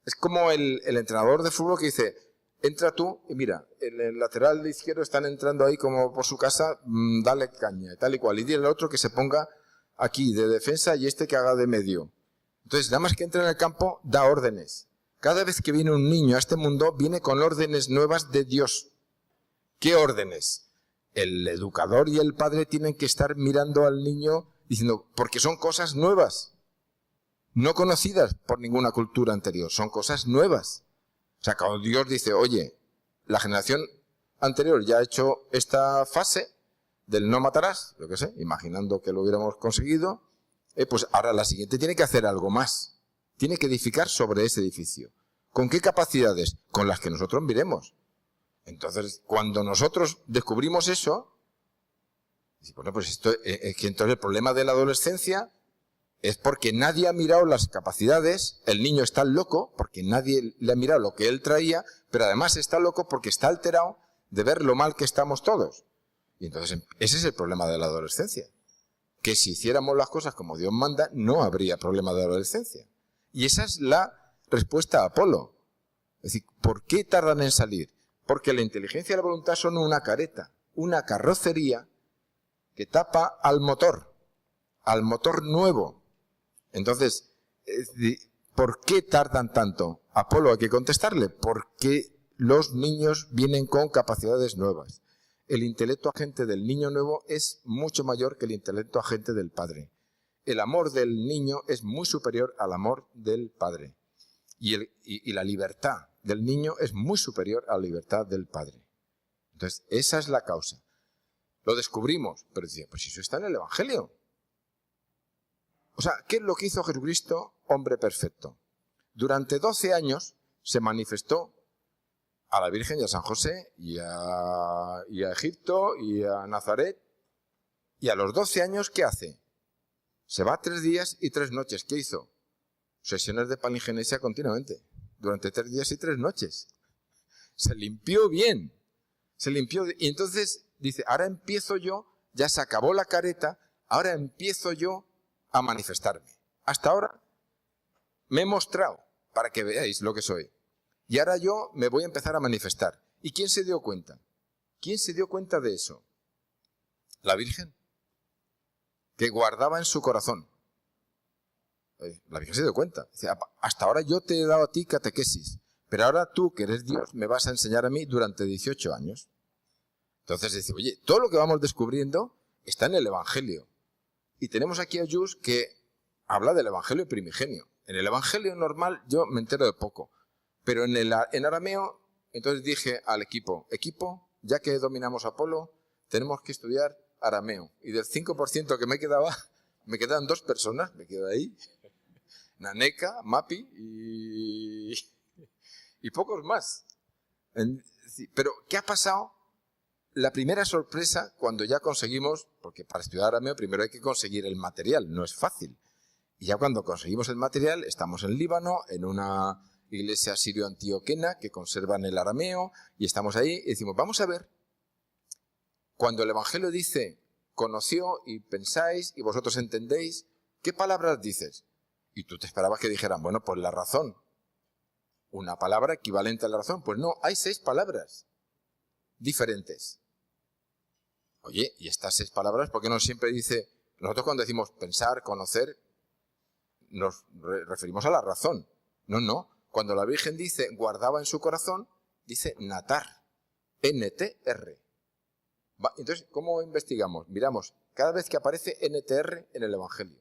Es como el entrenador de fútbol que dice, entra tú y mira, en el lateral de izquierdo están entrando ahí como por su casa, dale caña, tal y cual. Y dile al otro que se ponga aquí de defensa y este que haga de medio. Entonces, nada más que entra en el campo, da órdenes. Cada vez que viene un niño a este mundo, viene con órdenes nuevas de Dios. ¿Qué órdenes? El educador y el padre tienen que estar mirando al niño diciendo, porque son cosas nuevas, no conocidas por ninguna cultura anterior, son cosas nuevas. O sea, cuando Dios dice, oye, la generación anterior ya ha hecho esta fase del no matarás, yo qué sé, imaginando que lo hubiéramos conseguido, pues ahora la siguiente tiene que hacer algo más. Tiene que edificar sobre ese edificio. ¿Con qué capacidades? Con las que nosotros miremos. Entonces, cuando nosotros descubrimos eso, bueno, pues esto es que entonces el problema de la adolescencia es porque nadie ha mirado las capacidades, el niño está loco porque nadie le ha mirado lo que él traía, pero además está loco porque está alterado de ver lo mal que estamos todos. Y entonces ese es el problema de la adolescencia. que si hiciéramos las cosas como Dios manda, no habría problema de adolescencia. Y esa es la respuesta a Apolo. Es decir, ¿por qué tardan en salir? Porque la inteligencia y la voluntad son una careta, una carrocería que tapa al motor nuevo. Entonces, ¿por qué tardan tanto? Apolo, hay que contestarle, porque los niños vienen con capacidades nuevas. El intelecto agente del niño nuevo es mucho mayor que el intelecto agente del padre. El amor del niño es muy superior al amor del padre. Y la libertad del niño es muy superior a la libertad del padre. Entonces, esa es la causa. Lo descubrimos, pero decía, pues eso está en el Evangelio. O sea, ¿qué es lo que hizo Jesucristo, hombre perfecto? Durante 12 años se manifestó a la Virgen y a San José y a Egipto y a Nazaret. Y a los 12 años, ¿qué hace? Se va 3 días y 3 noches. ¿Qué hizo? Sesiones de palingenesia continuamente. Durante 3 días y 3 noches. Se limpió bien. Y entonces dice, ahora empiezo yo, ya se acabó la careta, ahora empiezo yo a manifestarme. Hasta ahora me he mostrado para que veáis lo que soy. Y ahora yo me voy a empezar a manifestar. ¿Y quién se dio cuenta? ¿Quién se dio cuenta de eso? La Virgen, que guardaba en su corazón. La Virgen se dio cuenta. Dice, hasta ahora yo te he dado a ti catequesis, pero ahora tú, que eres Dios, me vas a enseñar a mí durante 18 años. Entonces dice, oye, todo lo que vamos descubriendo está en el Evangelio. Y tenemos aquí a Jus que habla del Evangelio primigenio. En el Evangelio normal yo me entero de poco. Pero en arameo, entonces dije al equipo, ya que dominamos Apolo, tenemos que estudiar arameo. Y del 5% que me quedaba, me quedan 2 personas, me queda ahí, Naneca, Mapi y pocos más. Pero, ¿qué ha pasado? La primera sorpresa, cuando ya conseguimos, porque para estudiar arameo primero hay que conseguir el material, no es fácil. Y ya cuando conseguimos el material, estamos en Líbano, en una iglesia sirio-antioquena que conservan el arameo, y estamos ahí y decimos, vamos a ver, cuando el Evangelio dice, conoció y pensáis y vosotros entendéis, ¿qué palabras dices? Y tú te esperabas que dijeran, bueno, pues la razón. Una palabra equivalente a la razón. Pues no, hay 6 palabras diferentes. Oye, y estas 6 palabras, ¿por qué no siempre dice, nosotros cuando decimos pensar, conocer, nos referimos a la razón? No. Cuando la Virgen dice guardaba en su corazón, dice natar, NTR. Entonces, ¿cómo investigamos? Miramos cada vez que aparece NTR en el Evangelio.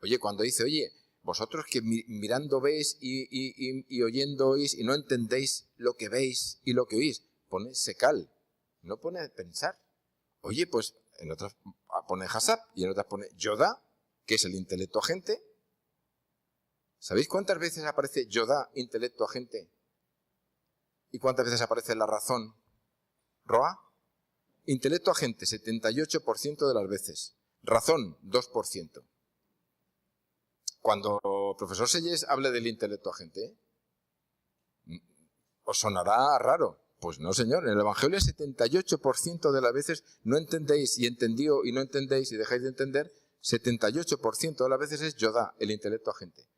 Oye, cuando dice, oye, vosotros que mirando veis y oyendo oís y no entendéis lo que veis y lo que oís, pone secal, no pone pensar. Oye, pues en otras pone hasap y en otras pone yoda, que es el intelecto agente. ¿Sabéis cuántas veces aparece Yodá, intelecto agente? ¿Y cuántas veces aparece la razón? ¿Roa? Intelecto agente, 78% de las veces. Razón, 2%. Cuando el profesor Selles hable del intelecto agente, ¿os sonará raro? Pues no, señor. En el Evangelio, 78% de las veces no entendéis y entendió y no entendéis y dejáis de entender. 78% de las veces es Yodá, el intelecto agente.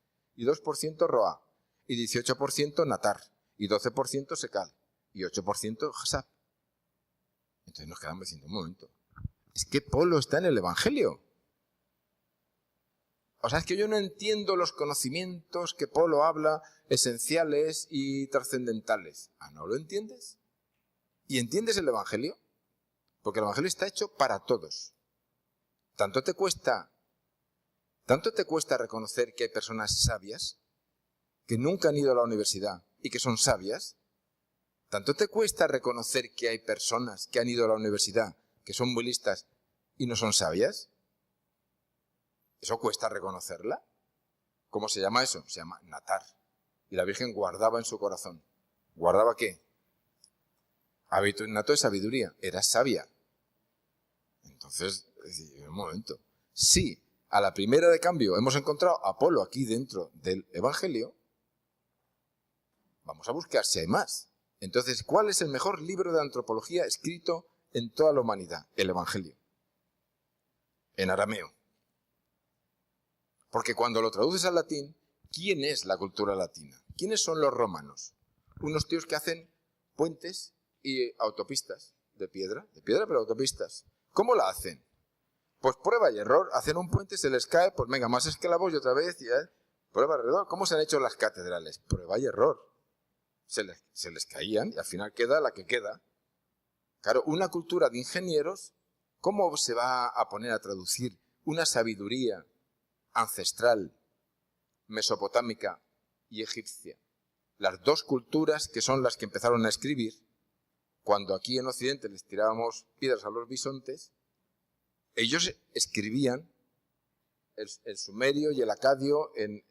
Y 2% Roa, y 18% Natar, y 12% Secal, y 8% Hasab. Entonces nos quedamos diciendo, un momento, es que Polo está en el Evangelio. O sea, es que yo no entiendo los conocimientos que Polo habla, esenciales y trascendentales. ¿Ah, no lo entiendes? ¿Y entiendes el Evangelio? Porque el Evangelio está hecho para todos. ¿Tanto te cuesta reconocer que hay personas sabias que nunca han ido a la universidad y que son sabias? ¿Tanto te cuesta reconocer que hay personas que han ido a la universidad que son muy listas y no son sabias? ¿Eso cuesta reconocerla? ¿Cómo se llama eso? Se llama natar. Y la Virgen guardaba en su corazón. ¿Guardaba qué? Hábito innato de sabiduría. Era sabia. Entonces, un momento. Sí. A la primera de cambio hemos encontrado a Apolo aquí dentro del Evangelio, vamos a buscar si hay más. Entonces, ¿cuál es el mejor libro de antropología escrito en toda la humanidad? El Evangelio. En arameo. Porque cuando lo traduces al latín, ¿quién es la cultura latina? ¿Quiénes son los romanos? Unos tíos que hacen puentes y autopistas de piedra pero autopistas. ¿Cómo la hacen? Pues prueba y error. Hacen un puente, se les cae, pues venga, más esclavos y otra vez. Prueba y error. ¿Cómo se han hecho las catedrales? Prueba y error. Se les caían y al final queda la que queda. Claro, una cultura de ingenieros, ¿cómo se va a poner a traducir una sabiduría ancestral, mesopotámica y egipcia? Las dos culturas que son las que empezaron a escribir, cuando aquí en Occidente les tirábamos piedras a los bisontes, ellos escribían el sumerio y el acadio en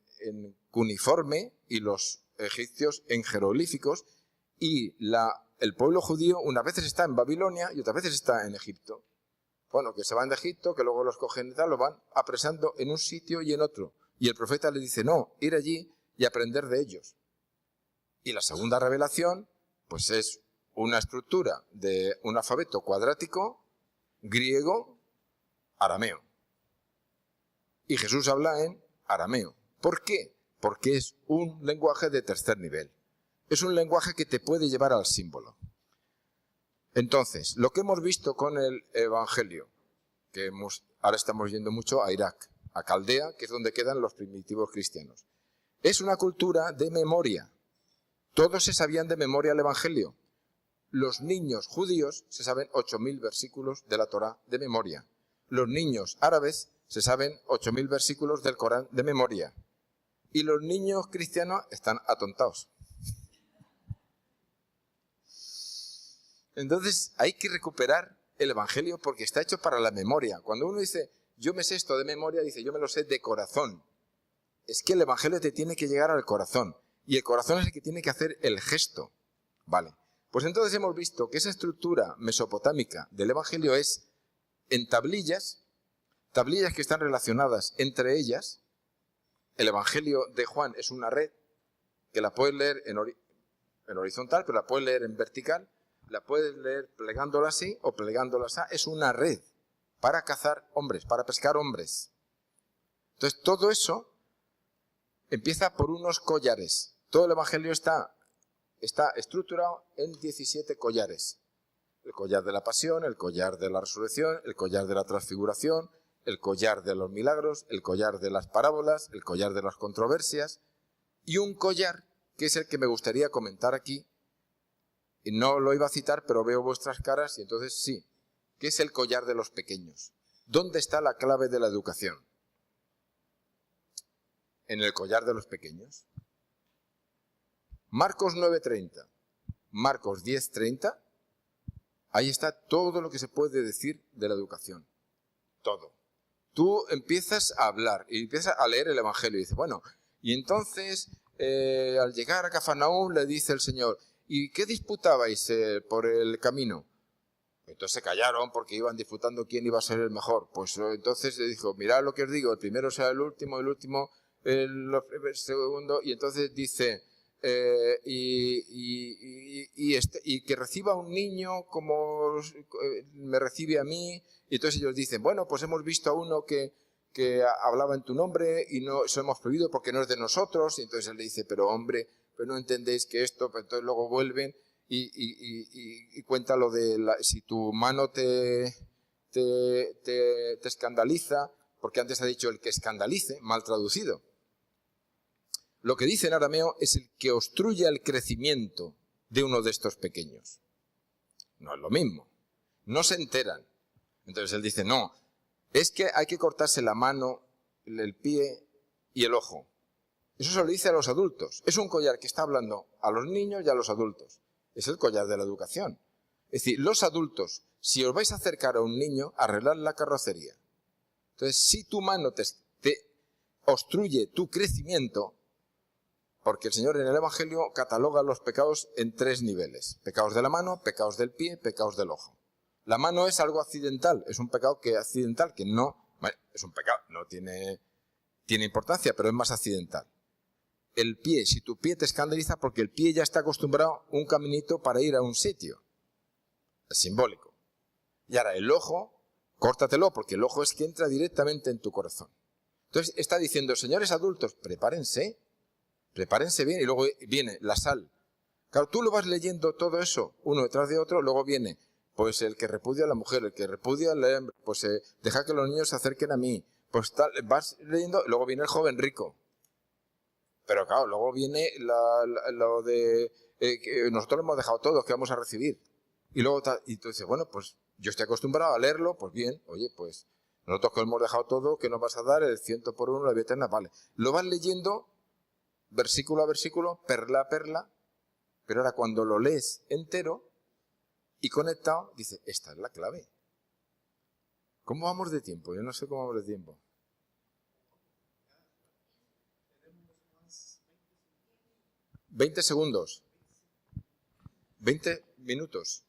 cuneiforme y los egipcios en jeroglíficos, y el pueblo judío unas veces está en Babilonia y otras veces está en Egipto. Bueno, que se van de Egipto, que luego los cogen y tal, lo van apresando en un sitio y en otro. Y el profeta les dice, no, ir allí y aprender de ellos. Y la segunda revelación, pues es una estructura de un alfabeto cuadrático, griego, arameo. Y Jesús habla en arameo. ¿Por qué? Porque es un lenguaje de tercer nivel. Es un lenguaje que te puede llevar al símbolo. Entonces, lo que hemos visto con el Evangelio, que ahora estamos yendo mucho a Irak, a Caldea, que es donde quedan los primitivos cristianos. Es una cultura de memoria. Todos se sabían de memoria el Evangelio. Los niños judíos se saben 8.000 versículos de la Torá de memoria. Los niños árabes se saben 8.000 versículos del Corán de memoria. Y los niños cristianos están atontados. Entonces hay que recuperar el Evangelio porque está hecho para la memoria. Cuando uno dice, yo me sé esto de memoria, dice, yo me lo sé de corazón. Es que el Evangelio te tiene que llegar al corazón. Y el corazón es el que tiene que hacer el gesto. Vale. Pues entonces hemos visto que esa estructura mesopotámica del Evangelio es en tablillas que están relacionadas entre ellas. El Evangelio de Juan es una red que la puedes leer en horizontal, pero la puedes leer en vertical. La puedes leer plegándola así o plegándola así. Es una red para cazar hombres, para pescar hombres. Entonces todo eso empieza por unos collares. Todo el Evangelio está estructurado en 17 collares. El collar de la pasión, el collar de la resurrección, el collar de la transfiguración, el collar de los milagros, el collar de las parábolas, el collar de las controversias y un collar que es el que me gustaría comentar aquí. Y no lo iba a citar, pero veo vuestras caras y entonces sí, que es el collar de los pequeños. ¿Dónde está la clave de la educación? En el collar de los pequeños. Marcos 9:30, Marcos 10:30, ahí está todo lo que se puede decir de la educación. Todo. Tú empiezas a hablar y empiezas a leer el Evangelio y dices, bueno, y entonces al llegar a Cafarnaúm le dice el Señor, ¿y qué disputabais por el camino? Entonces se callaron porque iban disputando quién iba a ser el mejor. Pues entonces le dijo, mirad lo que os digo, el primero será el último el segundo. Y entonces dice, y que reciba un niño como me recibe a mí. Y entonces ellos dicen, bueno, pues hemos visto a uno que hablaba en tu nombre y no eso hemos prohibido porque no es de nosotros. Y entonces él le dice, pero hombre, pero no entendéis que esto, pues entonces luego vuelven y cuenta lo de si tu mano te escandaliza, porque antes ha dicho el que escandalice, mal traducido. Lo que dice en arameo es el que obstruye el crecimiento de uno de estos pequeños. No es lo mismo. No se enteran. Entonces él dice, no, es que hay que cortarse la mano, el pie y el ojo. Eso se lo dice a los adultos. Es un collar que está hablando a los niños y a los adultos. Es el collar de la educación. Es decir, los adultos, si os vais a acercar a un niño, arreglad la carrocería. Entonces, si tu mano te obstruye tu crecimiento, porque el Señor en el Evangelio cataloga los pecados en 3 niveles. Pecados de la mano, pecados del pie, pecados del ojo. La mano es algo accidental, es un pecado accidental que no... Bueno, es un pecado, no tiene importancia, pero es más accidental. El pie, si tu pie te escandaliza, porque el pie ya está acostumbrado a un caminito para ir a un sitio. Es simbólico. Y ahora el ojo, córtatelo, porque el ojo es que entra directamente en tu corazón. Entonces está diciendo, señores adultos, prepárense bien, y luego viene la sal. Claro, tú lo vas leyendo todo eso, uno detrás de otro, luego viene, pues el que repudia a la mujer, el que repudia al hombre, pues deja que los niños se acerquen a mí, pues tal, vas leyendo, luego viene el joven rico. Pero claro, luego viene lo de que nosotros lo hemos dejado todo, que vamos a recibir. Y luego y tú dices, bueno, pues yo estoy acostumbrado a leerlo, pues bien, oye, pues nosotros que hemos dejado todo, ¿qué nos vas a dar? El 100 por 1, la vida eterna, vale. Lo vas leyendo versículo a versículo, perla a perla, pero ahora cuando lo lees entero y conectado, dices, esta es la clave. ¿Cómo vamos de tiempo? Yo no sé cómo vamos de tiempo. 20 segundos. 20 minutos.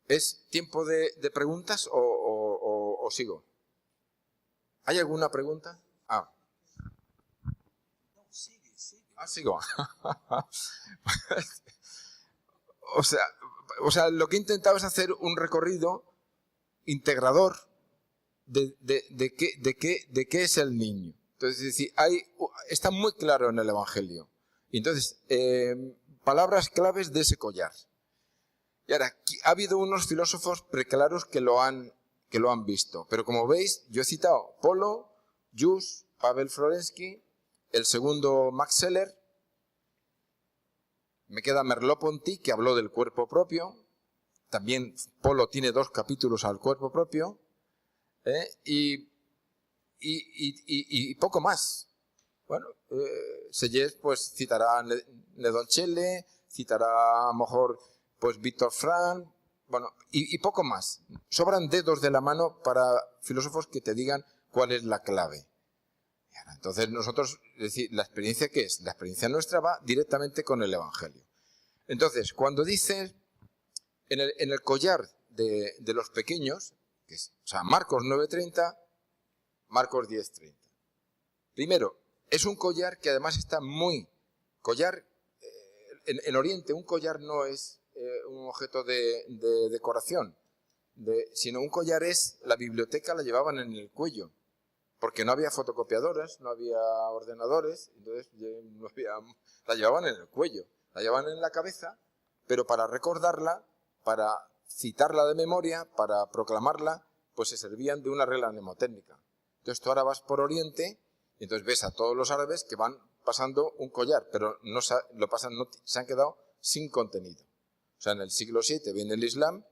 ¿Es tiempo de preguntas o sigo? ¿Hay alguna pregunta? Sigo. O sea, lo que he intentado es hacer un recorrido integrador de qué es el niño. Entonces, es decir, está muy claro en el Evangelio. Entonces, palabras claves de ese collar. Y ahora, ha habido unos filósofos preclaros que lo han visto. Pero como veis, yo he citado Polo, Jus, Pavel Florensky, el segundo Max Scheler, me queda Merleau-Ponty, que habló del cuerpo propio. También Polo tiene 2 capítulos al cuerpo propio. Y poco más. Bueno, Sellés pues citará Nedoncelle, citará a lo mejor pues Víctor Frank, bueno, y poco más. Sobran dedos de la mano para filósofos que te digan cuál es la clave. Entonces nosotros, es decir, ¿la experiencia qué es? La experiencia nuestra va directamente con el Evangelio. Entonces, cuando dices en el collar de los pequeños, que es, o sea, Marcos 9:30, Marcos 10:30. Primero, es un collar que además está muy... Collar, en Oriente, un collar no es un objeto de decoración, sino un collar es... La biblioteca la llevaban en el cuello, porque no había fotocopiadoras, no había ordenadores, entonces la llevaban en el cuello, la llevaban en la cabeza, pero para recordarla, para citarla de memoria, para proclamarla, pues se servían de una regla mnemotécnica. Entonces tú ahora vas por Oriente y entonces ves a todos los árabes que van pasando un collar, pero se han quedado sin contenido. O sea, en el siglo VII viene el Islam,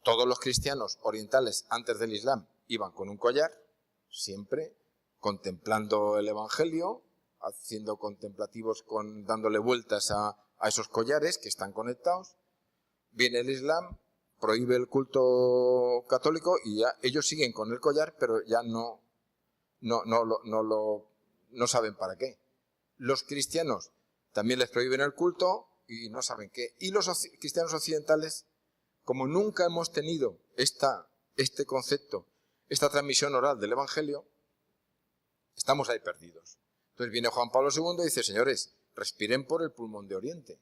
todos los cristianos orientales antes del Islam iban con un collar, siempre contemplando el Evangelio, haciendo contemplativos, dándole vueltas a esos collares que están conectados. Viene el Islam, prohíbe el culto católico y ya ellos siguen con el collar, pero ya no saben para qué. Los cristianos también les prohíben el culto y no saben qué. Y los cristianos occidentales, como nunca hemos tenido este concepto, esta transmisión oral del Evangelio, estamos ahí perdidos. Entonces viene Juan Pablo II y dice, señores, respiren por el pulmón de Oriente.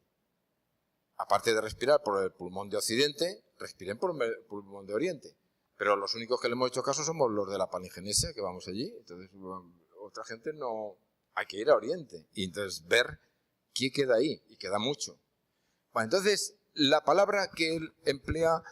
Aparte de respirar por el pulmón de Occidente, respiren por el pulmón de Oriente. Pero los únicos que le hemos hecho caso somos los de la palingenesia, que vamos allí. Entonces, otra gente no... Hay que ir a Oriente. Y entonces ver qué queda ahí. Y queda mucho. Bueno, entonces, la palabra que él emplea,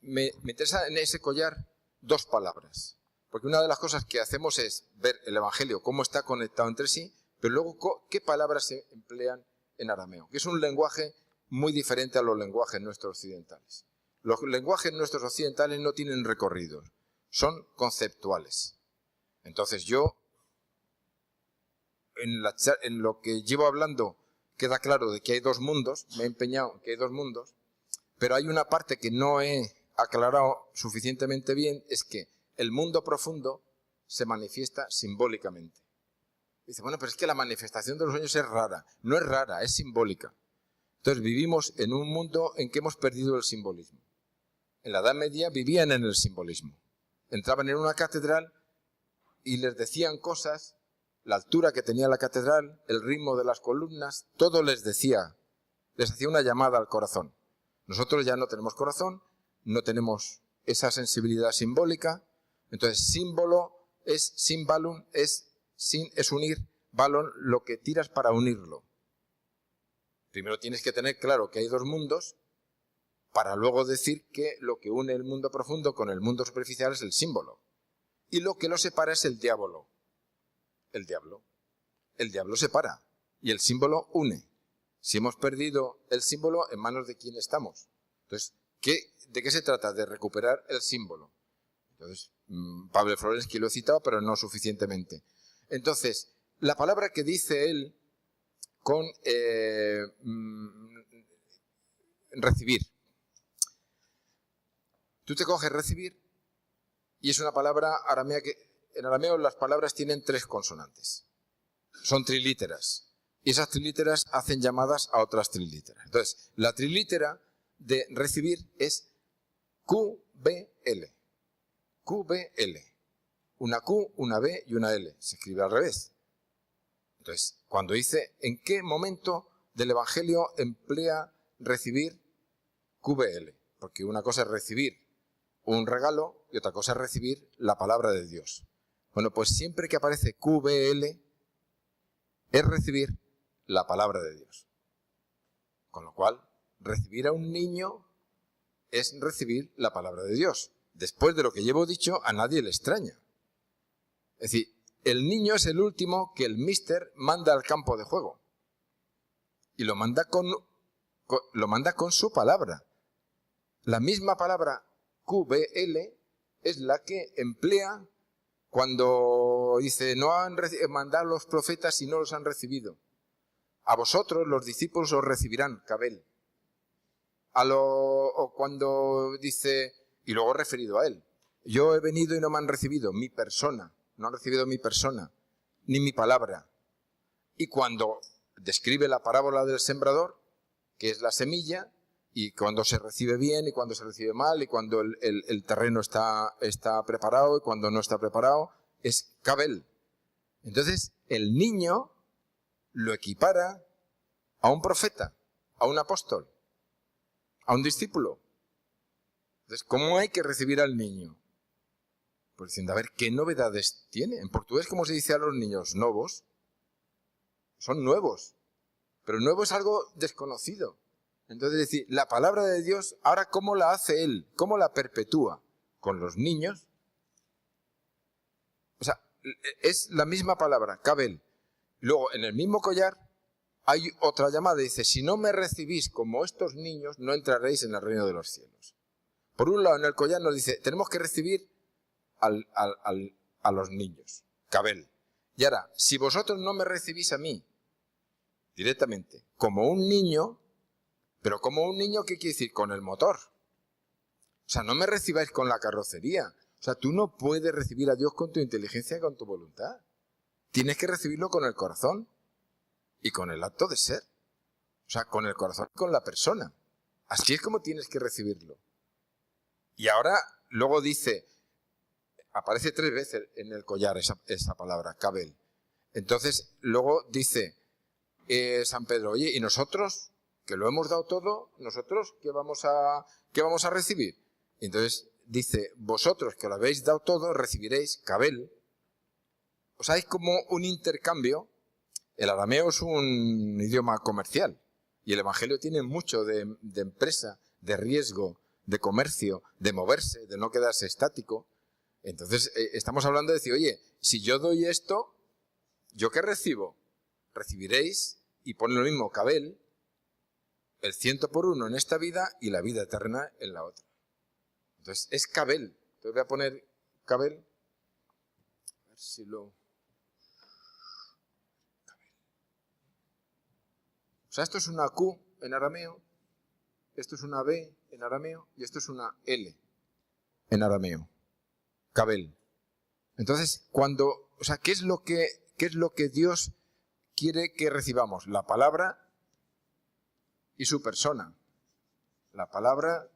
me interesa en ese collar 2 palabras. Porque una de las cosas que hacemos es ver el Evangelio, cómo está conectado entre sí, pero luego qué palabras se emplean en arameo, que es un lenguaje muy diferente a los lenguajes nuestros occidentales. Los lenguajes nuestros occidentales no tienen recorridos, son conceptuales. Entonces yo, en lo que llevo hablando, queda claro de que hay 2 mundos, me he empeñado en que hay 2 mundos, pero hay una parte que no he aclarado suficientemente bien, es que el mundo profundo se manifiesta simbólicamente. Dice, bueno, pero es que la manifestación de los sueños es rara. No es rara, es simbólica. Entonces vivimos en un mundo en que hemos perdido el simbolismo. En la Edad Media vivían en el simbolismo. Entraban en una catedral y les decían cosas, la altura que tenía la catedral, el ritmo de las columnas, todo les hacía una llamada al corazón. Nosotros ya no tenemos corazón, no tenemos esa sensibilidad simbólica, entonces símbolo es sin balun, es unir, balon, lo que tiras para unirlo. Primero tienes que tener claro que hay dos mundos para luego decir que lo que une el mundo profundo con el mundo superficial es el símbolo. Y lo que lo separa es el diablo. El diablo. El diablo separa y el símbolo une. Si hemos perdido el símbolo, ¿en manos de quién estamos? Entonces, ¿de qué se trata? De recuperar el símbolo. Entonces, Pablo Florensky lo citaba, pero no suficientemente. Entonces, la palabra que dice él con recibir. Tú te coges recibir y es una palabra aramea que en arameo las palabras tienen 3 consonantes. Son trilíteras. Y esas trilíteras hacen llamadas a otras trilíteras. Entonces, la trilítera de recibir es QBL. QBL. Una Q, una B y una L. Se escribe al revés. Entonces, cuando dice, ¿en qué momento del Evangelio emplea recibir QBL? Porque una cosa es recibir un regalo y otra cosa es recibir la palabra de Dios. Bueno, pues siempre que aparece QBL es recibir la palabra de Dios. Con lo cual, recibir a un niño es recibir la palabra de Dios. Después de lo que llevo dicho, a nadie le extraña. Es decir, el niño es el último que el míster manda al campo de juego. Y lo manda con su palabra. La misma palabra QBL es la que emplea cuando dice, no han mandado los profetas y no los han recibido. A vosotros, los discípulos, os recibirán, Kabel. O cuando dice, y luego referido a él, yo he venido y no me han recibido, mi persona, no han recibido mi persona, ni mi palabra. Y cuando describe la parábola del sembrador, que es la semilla, y cuando se recibe bien y cuando se recibe mal, y cuando el terreno está preparado y cuando no está preparado, es Kabel. Entonces, el niño lo equipara a un profeta, a un apóstol, a un discípulo. Entonces, ¿cómo hay que recibir al niño? Pues diciendo, a ver, ¿qué novedades tiene? En portugués, ¿cómo se dice a los niños? Novos. Son nuevos. Pero nuevo es algo desconocido. Entonces, es decir, la palabra de Dios, ahora, ¿cómo la hace Él? ¿Cómo la perpetúa? Con los niños. O sea, es la misma palabra, Kabel. Luego, en el mismo collar, hay otra llamada. Dice, si no me recibís como estos niños, no entraréis en el reino de los cielos. Por un lado, en el collar nos dice, tenemos que recibir a los niños. Kabel. Y ahora, si vosotros no me recibís a mí, directamente, como un niño, pero como un niño, ¿qué quiere decir? Con el motor. O sea, no me recibáis con la carrocería. O sea, tú no puedes recibir a Dios con tu inteligencia y con tu voluntad. Tienes que recibirlo con el corazón y con el acto de ser. O sea, con el corazón y con la persona. Así es como tienes que recibirlo. Y ahora, luego dice, aparece 3 veces en el collar esa palabra, Kabel. Entonces, luego dice San Pedro, oye, ¿y nosotros, que lo hemos dado todo, nosotros qué vamos a recibir? Y entonces dice, vosotros que lo habéis dado todo, recibiréis Kabel. O sea, es como un intercambio. El arameo es un idioma comercial y el Evangelio tiene mucho de empresa, de riesgo, de comercio, de moverse, de no quedarse estático. Entonces, estamos hablando de decir, oye, si yo doy esto, ¿yo qué recibo? Recibiréis, y pone lo mismo, Kabel, el 100 por 1 en esta vida y la vida eterna en la otra. Entonces, es Kabel. Entonces voy a poner Kabel. A ver si lo... Kabel. O sea, esto es una Q en arameo, esto es una B en arameo y esto es una L en arameo. Kabel. Entonces, o sea, ¿qué es lo que Dios quiere que recibamos? La palabra y su persona. La palabra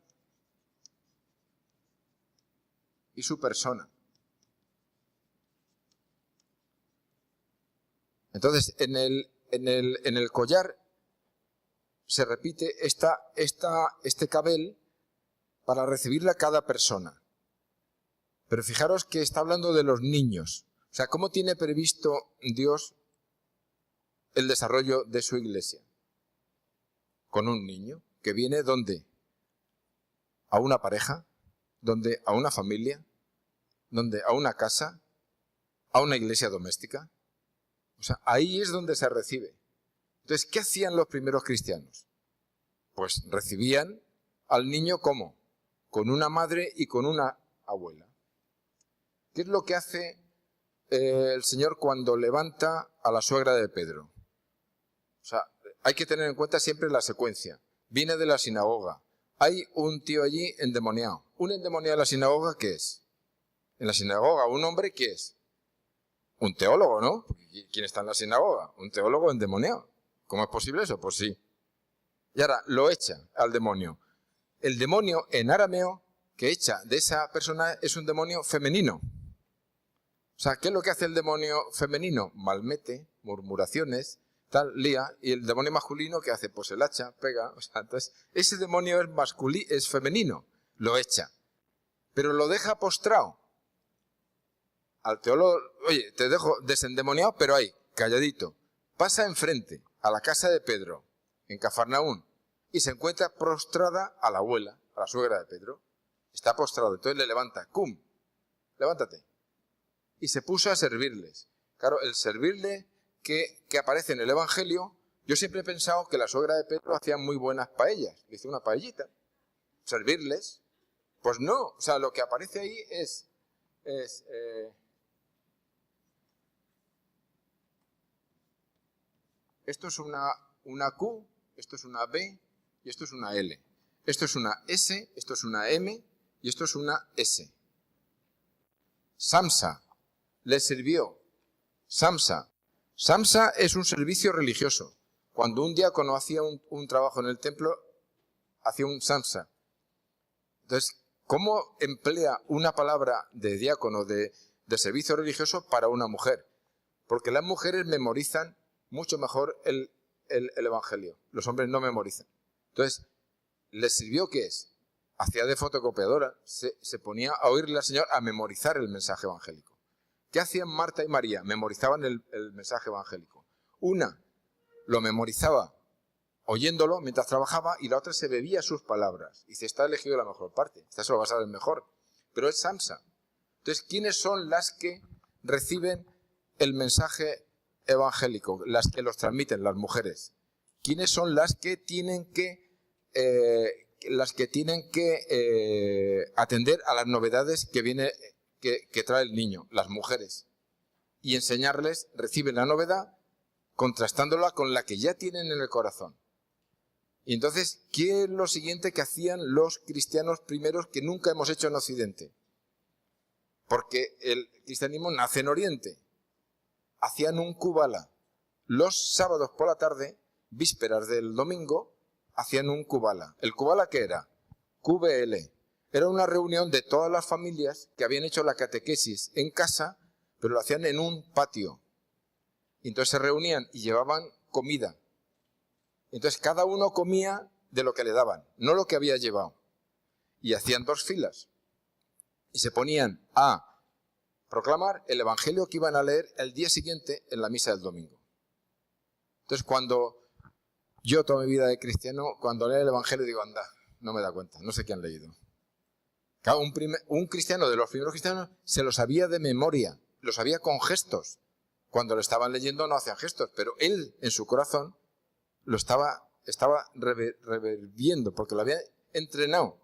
y su persona. Entonces, en el collar se repite este Kabel para recibirle a cada persona. Pero fijaros que está hablando de los niños. O sea, ¿cómo tiene previsto Dios el desarrollo de su iglesia? Con un niño que viene, ¿dónde? A una pareja, ¿dónde? A una familia, ¿dónde? A una casa, a una iglesia doméstica. O sea, ahí es donde se recibe. Entonces, ¿qué hacían los primeros cristianos? Pues recibían al niño ¿cómo? Con una madre y con una abuela. ¿Qué es lo que hace el Señor cuando levanta a la suegra de Pedro? O sea, hay que tener en cuenta siempre la secuencia. Viene de la sinagoga. Hay un tío allí endemoniado. ¿Un endemoniado en la sinagoga qué es? En la sinagoga, ¿un hombre qué es? Un teólogo, ¿no? ¿Quién está en la sinagoga? Un teólogo endemoniado. ¿Cómo es posible eso? Pues sí. Y ahora lo echa al demonio. El demonio en arameo que echa de esa persona es un demonio femenino. O sea, ¿qué es lo que hace el demonio femenino? Malmete, murmuraciones, tal, lía. Y el demonio masculino, ¿qué hace? Pues el hacha, pega. O sea, entonces, ese demonio es femenino, lo echa. Pero lo deja postrado. Al teólogo, oye, te dejo desendemoniado, pero ahí, calladito. Pasa enfrente, a la casa de Pedro, en Cafarnaún, y se encuentra prostrada a la abuela, a la suegra de Pedro. Está postrado, entonces le levanta, ¡cum! Levántate. Y se puso a servirles. Claro, el servirle que aparece en el Evangelio, yo siempre he pensado que la suegra de Pedro hacía muy buenas paellas. Le hizo una paellita. Servirles. Pues no, o sea, lo que aparece ahí es esto es una Q, esto es una B y esto es una L. Esto es una S, esto es una M y esto es una S. Samsa le sirvió. Samsa. Samsa es un servicio religioso. Cuando un diácono hacía un trabajo en el templo, hacía un samsa. Entonces, ¿cómo emplea una palabra de diácono, de servicio religioso para una mujer? Porque las mujeres memorizan mucho mejor el Evangelio. Los hombres no memorizan. Entonces, ¿les sirvió qué es? Hacía de fotocopiadora, se ponía a oírle al Señor, a memorizar el mensaje evangélico. ¿Qué hacían Marta y María? Memorizaban el mensaje evangélico. Una lo memorizaba oyéndolo mientras trabajaba y la otra se bebía sus palabras. Y dice, está elegido la mejor parte, esta se lo va a saber mejor. Pero es Samsa. Entonces, ¿quiénes son las que reciben el mensaje evangélico? Las que los transmiten, las mujeres. ¿Quiénes son las que tienen que atender a las novedades que trae el niño? Las mujeres. Y enseñarles, reciben la novedad, contrastándola con la que ya tienen en el corazón. Y entonces, ¿qué es lo siguiente que hacían los cristianos primeros que nunca hemos hecho en Occidente? Porque el cristianismo nace en Oriente. Hacían un Kubala. Los sábados por la tarde, vísperas del domingo, hacían un Kubala. ¿El Kubala qué era? QBL. Era una reunión de todas las familias que habían hecho la catequesis en casa, pero lo hacían en un patio. Y entonces se reunían y llevaban comida. Entonces cada uno comía de lo que le daban, no lo que había llevado. Y hacían 2 filas. Y se ponían a proclamar el evangelio que iban a leer el día siguiente en la misa del domingo. Entonces cuando yo toda mi vida de cristiano, cuando leo el evangelio digo, anda, no me da cuenta, no sé qué han leído. Claro, un cristiano de los primeros cristianos se lo sabía de memoria, lo sabía con gestos. Cuando lo estaban leyendo no hacían gestos, pero él en su corazón lo estaba reviviendo, porque lo había entrenado.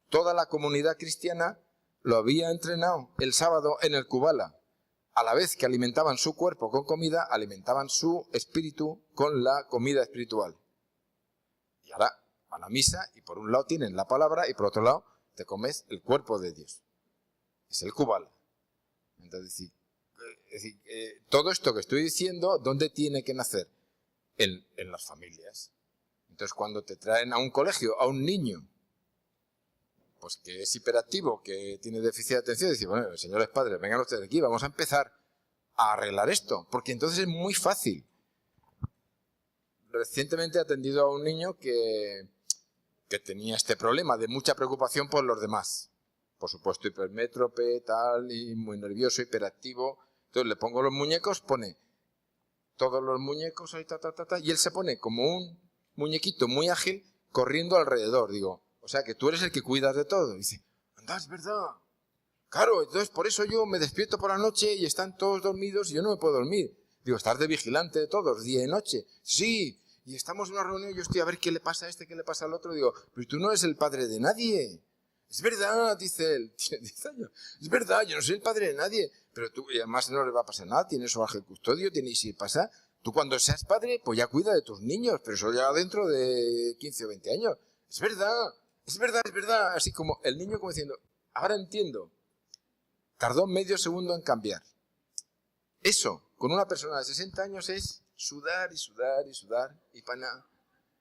Toda la comunidad cristiana lo había entrenado el sábado en el Kubala. A la vez que alimentaban su cuerpo con comida, alimentaban su espíritu con la comida espiritual. Y ahora van a la misa y por un lado tienen la palabra y por otro lado te comes el cuerpo de Dios. Es el Kubala. Entonces, todo esto que estoy diciendo, ¿dónde tiene que nacer? En las familias. Entonces, cuando te traen a un colegio, a un niño, pues que es hiperactivo, que tiene déficit de atención, dice, bueno, señores padres, vengan ustedes aquí, vamos a empezar a arreglar esto, porque entonces es muy fácil. Recientemente he atendido a un niño que tenía este problema de mucha preocupación por los demás. por supuesto hipermétrope, tal, y muy nervioso, hiperactivo. Entonces le pongo los muñecos, pone todos los muñecos ahí, y él se pone como un muñequito muy ágil corriendo alrededor. Digo, o sea que tú eres el que cuidas de todo. Y dice, anda, es verdad. Claro, entonces por eso yo me despierto por la noche y están todos dormidos y yo no me puedo dormir. Digo, estás de vigilante de todos, día y noche. Sí, y estamos en una reunión y yo estoy a ver qué le pasa a este, qué le pasa al otro. Digo, pero tú no eres el padre de nadie. Es verdad, dice él. 10 años. Es verdad, yo no soy el padre de nadie. Pero tú, y además no le va a pasar nada, tienes su ángel custodio, y si pasa, tú cuando seas padre, pues ya cuida de tus niños, pero eso ya dentro de 15 o 20 años. Es verdad, es verdad, es verdad. Así como el niño como diciendo, ahora entiendo. Tardó medio segundo en cambiar. Eso, con una persona de 60 años es sudar y sudar y sudar y para nada.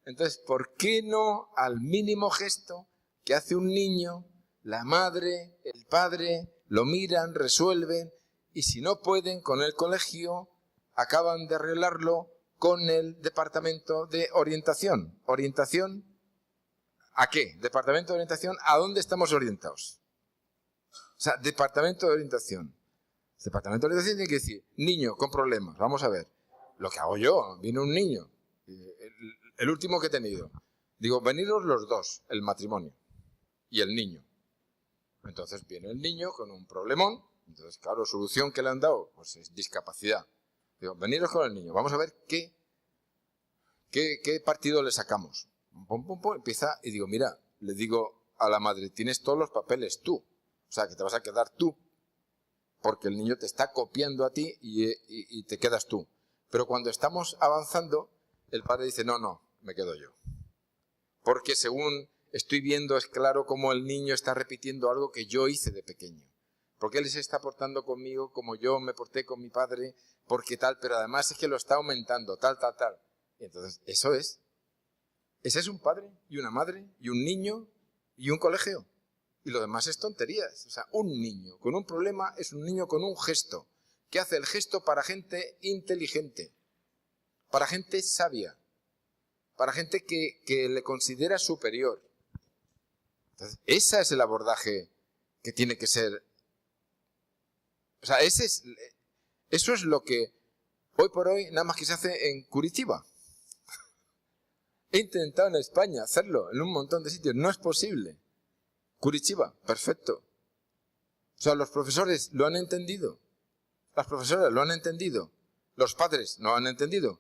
Entonces, ¿por qué no al mínimo gesto que hace un niño, la madre, el padre, lo miran, resuelven, y si no pueden con el colegio, acaban de arreglarlo con el departamento de orientación? ¿Orientación a qué? Departamento de orientación, ¿a dónde estamos orientados? O sea, departamento de orientación. Departamento de orientación tiene que decir, niño con problemas, vamos a ver. Lo que hago yo, viene un niño, el último que he tenido. Digo, veniros los dos, el matrimonio y el niño. Entonces viene el niño con un problemón. Entonces, claro, solución que le han dado, pues es discapacidad. Digo, veniros con el niño, vamos a ver qué partido le sacamos. Pum, pum, pum, empieza y digo, mira, le digo a la madre, tienes todos los papeles tú. O sea, que te vas a quedar tú. Porque el niño te está copiando a ti y te quedas tú. Pero cuando estamos avanzando, el padre dice, no, me quedo yo. Porque según estoy viendo, es claro cómo el niño está repitiendo algo que yo hice de pequeño. Porque él se está portando conmigo como yo me porté con mi padre, porque tal, pero además es que lo está aumentando, tal. Y entonces, eso es. Ese es un padre y una madre y un niño y un colegio. Y lo demás es tonterías. O sea, un niño con un problema es un niño con un gesto, que hace el gesto para gente inteligente, para gente sabia, para gente que le considera superior. Entonces, ese es el abordaje que tiene que ser. O sea, eso es lo que hoy por hoy nada más que se hace en Curitiba. He intentado en España hacerlo, en un montón de sitios, no es posible. Curitiba, perfecto. O sea, los profesores lo han entendido. Las profesoras lo han entendido. Los padres no han entendido.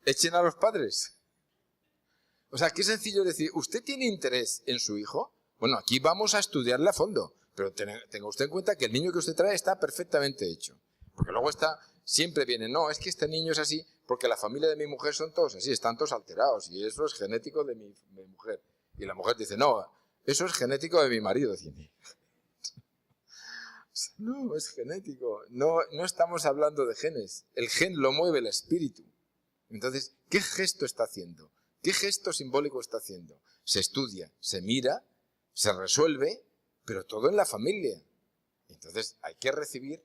Echen a los padres. O sea, qué sencillo decir, ¿usted tiene interés en su hijo? Bueno, aquí vamos a estudiarle a fondo. Pero tenga usted en cuenta que el niño que usted trae está perfectamente hecho. Porque luego siempre viene, no, es que este niño es así, porque la familia de mi mujer son todos así, están todos alterados, y eso es genético de mi mujer. Y la mujer dice, no, eso es genético de mi marido. No, es genético. No estamos hablando de genes. El gen lo mueve el espíritu. Entonces, ¿qué gesto está haciendo? ¿Qué gesto simbólico está haciendo? Se estudia, se mira, se resuelve, pero todo en la familia. Entonces, hay que recibir.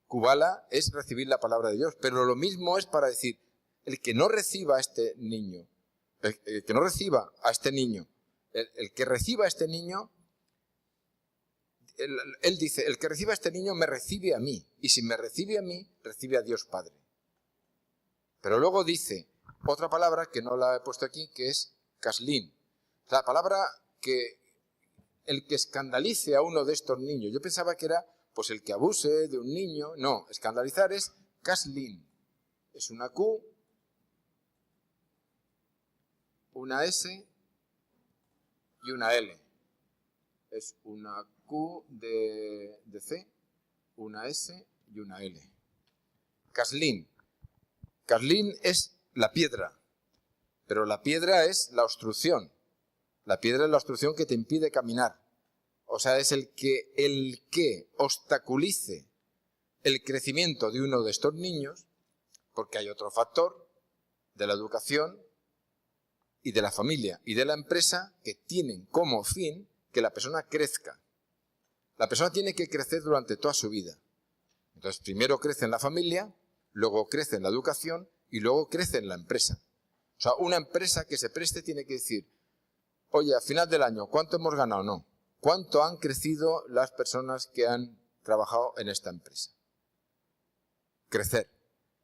Kubala es recibir la palabra de Dios. Pero lo mismo es para decir, el que no reciba a este niño, el que no reciba a este niño, el que reciba a este niño, él dice, el que reciba a este niño me recibe a mí. Y si me recibe a mí, recibe a Dios Padre. Pero luego dice otra palabra que no la he puesto aquí, que es kaslin. La palabra que el que escandalice a uno de estos niños. Yo pensaba que era pues el que abuse de un niño. No, escandalizar es kaslin. Es una Q, una S y una L. Es una Q de C, una S y una L. Kaslin. Kaslin es la piedra, pero la piedra es la obstrucción. La piedra es la obstrucción que te impide caminar. O sea, es el que obstaculice el crecimiento de uno de estos niños, porque hay otro factor de la educación y de la familia y de la empresa que tienen como fin que la persona crezca. La persona tiene que crecer durante toda su vida. Entonces, primero crece en la familia, luego crece en la educación y luego crece en la empresa. O sea, una empresa que se preste tiene que decir, oye, a final del año, ¿cuánto hemos ganado? No. ¿cuánto han crecido las personas que han trabajado en esta empresa? Crecer.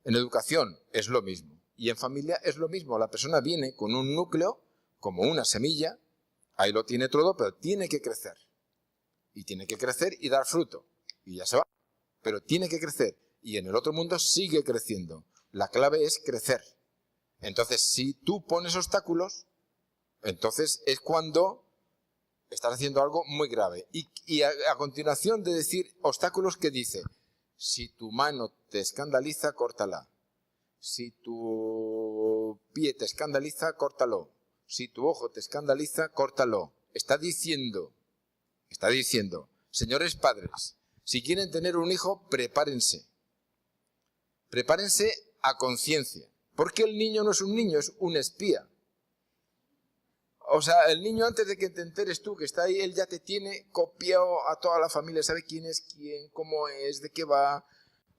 En educación es lo mismo. Y en familia es lo mismo. La persona viene con un núcleo, como una semilla, ahí lo tiene todo, pero tiene que crecer. Y tiene que crecer y dar fruto. Y ya se va. Pero tiene que crecer. Y en el otro mundo sigue creciendo. La clave es crecer. Entonces, si tú pones obstáculos, entonces es cuando estás haciendo algo muy grave. Y a continuación de decir obstáculos, ¿qué dice? Si tu mano te escandaliza, córtala. Si tu pie te escandaliza, córtalo. Si tu ojo te escandaliza, córtalo. Está diciendo, señores padres, si quieren tener un hijo, prepárense. Prepárense a conciencia. Porque el niño no es un niño, es un espía. O sea, el niño, antes de que te enteres tú que está ahí, él ya te tiene copiado a toda la familia, sabe quién es quién, cómo es, de qué va,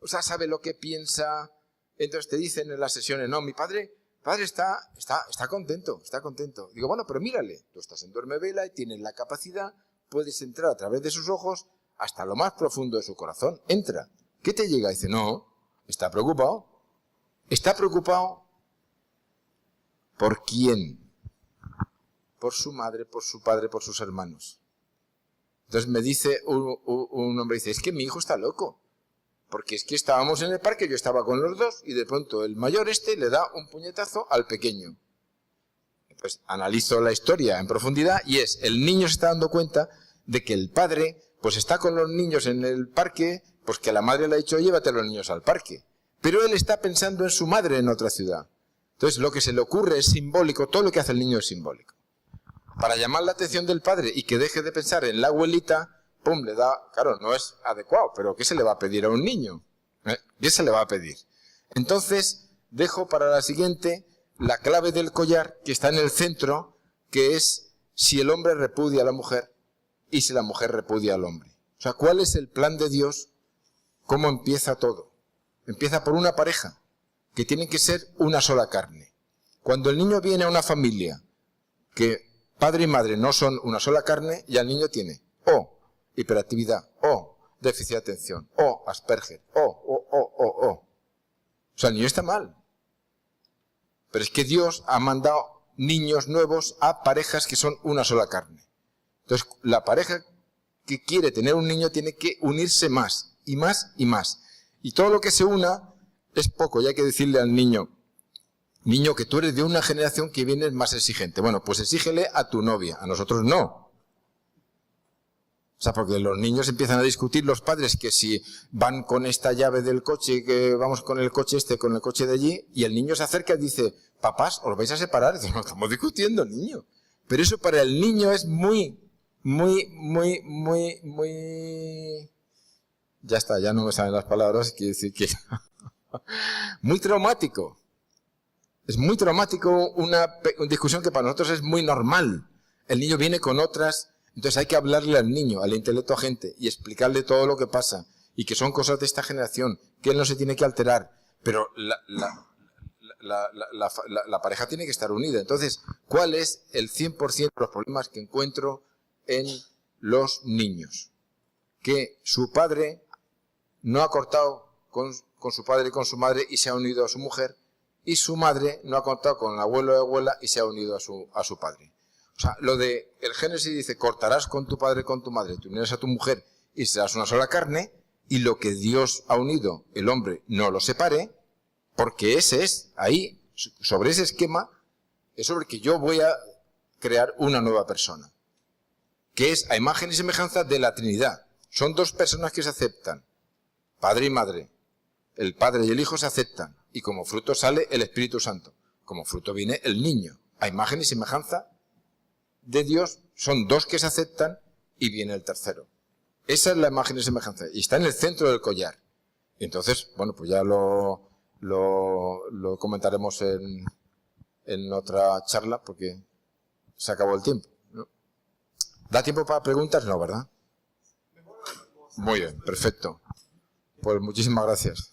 o sea, sabe lo que piensa. Entonces te dicen en las sesiones, no, mi padre está contento, está contento. Digo, bueno, pero mírale, tú estás en duermevela y tienes la capacidad, puedes entrar a través de sus ojos hasta lo más profundo de su corazón. Entra. ¿Qué te llega? Dice, no, está preocupado. ¿Está preocupado por quién? Por su madre, por su padre, por sus hermanos. Entonces me dice un hombre, dice, es que mi hijo está loco. Porque es que estábamos en el parque, yo estaba con los dos, y de pronto el mayor le da un puñetazo al pequeño. Entonces analizo la historia en profundidad y el niño se está dando cuenta de que el padre pues está con los niños en el parque, pues que la madre le ha dicho, llévate a los niños al parque. Pero él está pensando en su madre en otra ciudad. Entonces lo que se le ocurre es simbólico, todo lo que hace el niño es simbólico. Para llamar la atención del padre y que deje de pensar en la abuelita, pum, le da, claro, no es adecuado, pero ¿qué se le va a pedir a un niño? ¿Qué se le va a pedir? Entonces, dejo para la siguiente la clave del collar que está en el centro, que es si el hombre repudia a la mujer y si la mujer repudia al hombre. O sea, ¿cuál es el plan de Dios? ¿Cómo empieza todo? Empieza por una pareja, que tiene que ser una sola carne. Cuando el niño viene a una familia que padre y madre no son una sola carne, ya el niño tiene o hiperactividad, o déficit de atención, o Asperger, o. O sea, el niño está mal. Pero es que Dios ha mandado niños nuevos a parejas que son una sola carne. Entonces, la pareja que quiere tener un niño tiene que unirse más, y más, y más. Y todo lo que se una es poco, y hay que decirle al niño, niño, que tú eres de una generación que viene más exigente. Bueno, pues exígele a tu novia, a nosotros no. O sea, porque los niños empiezan a discutir, los padres, que si van con esta llave del coche, que vamos con el coche con el coche de allí, y el niño se acerca y dice, papás, ¿os vais a separar? Y dice, no, estamos discutiendo, niño. Pero eso para el niño es muy... Ya está, ya no me salen las palabras, quiere decir que... muy traumático. Es muy traumático una discusión que para nosotros es muy normal. El niño viene con otras, entonces hay que hablarle al niño, al intelecto agente, y explicarle todo lo que pasa, y que son cosas de esta generación, que él no se tiene que alterar, pero la pareja tiene que estar unida. Entonces, ¿cuál es el 100% de los problemas que encuentro en los niños? Que su padre no ha cortado con su padre y con su madre y se ha unido a su mujer, y su madre no ha contado con el abuelo o abuela y se ha unido a su padre. O sea, lo de el Génesis dice, cortarás con tu padre y con tu madre, te unirás a tu mujer y serás una sola carne, y lo que Dios ha unido, el hombre no lo separe, porque ese es, ahí, sobre ese esquema, es sobre que yo voy a crear una nueva persona, que es a imagen y semejanza de la Trinidad. Son dos personas que se aceptan, padre y madre. El Padre y el Hijo se aceptan, y como fruto sale el Espíritu Santo. Como fruto viene el niño. A imagen y semejanza de Dios, son dos que se aceptan y viene el tercero. Esa es la imagen y semejanza. Y está en el centro del collar. Y entonces, bueno, pues ya lo comentaremos en otra charla, porque se acabó el tiempo, ¿no? ¿Da tiempo para preguntas? No, ¿verdad? Muy bien, perfecto. Pues muchísimas gracias.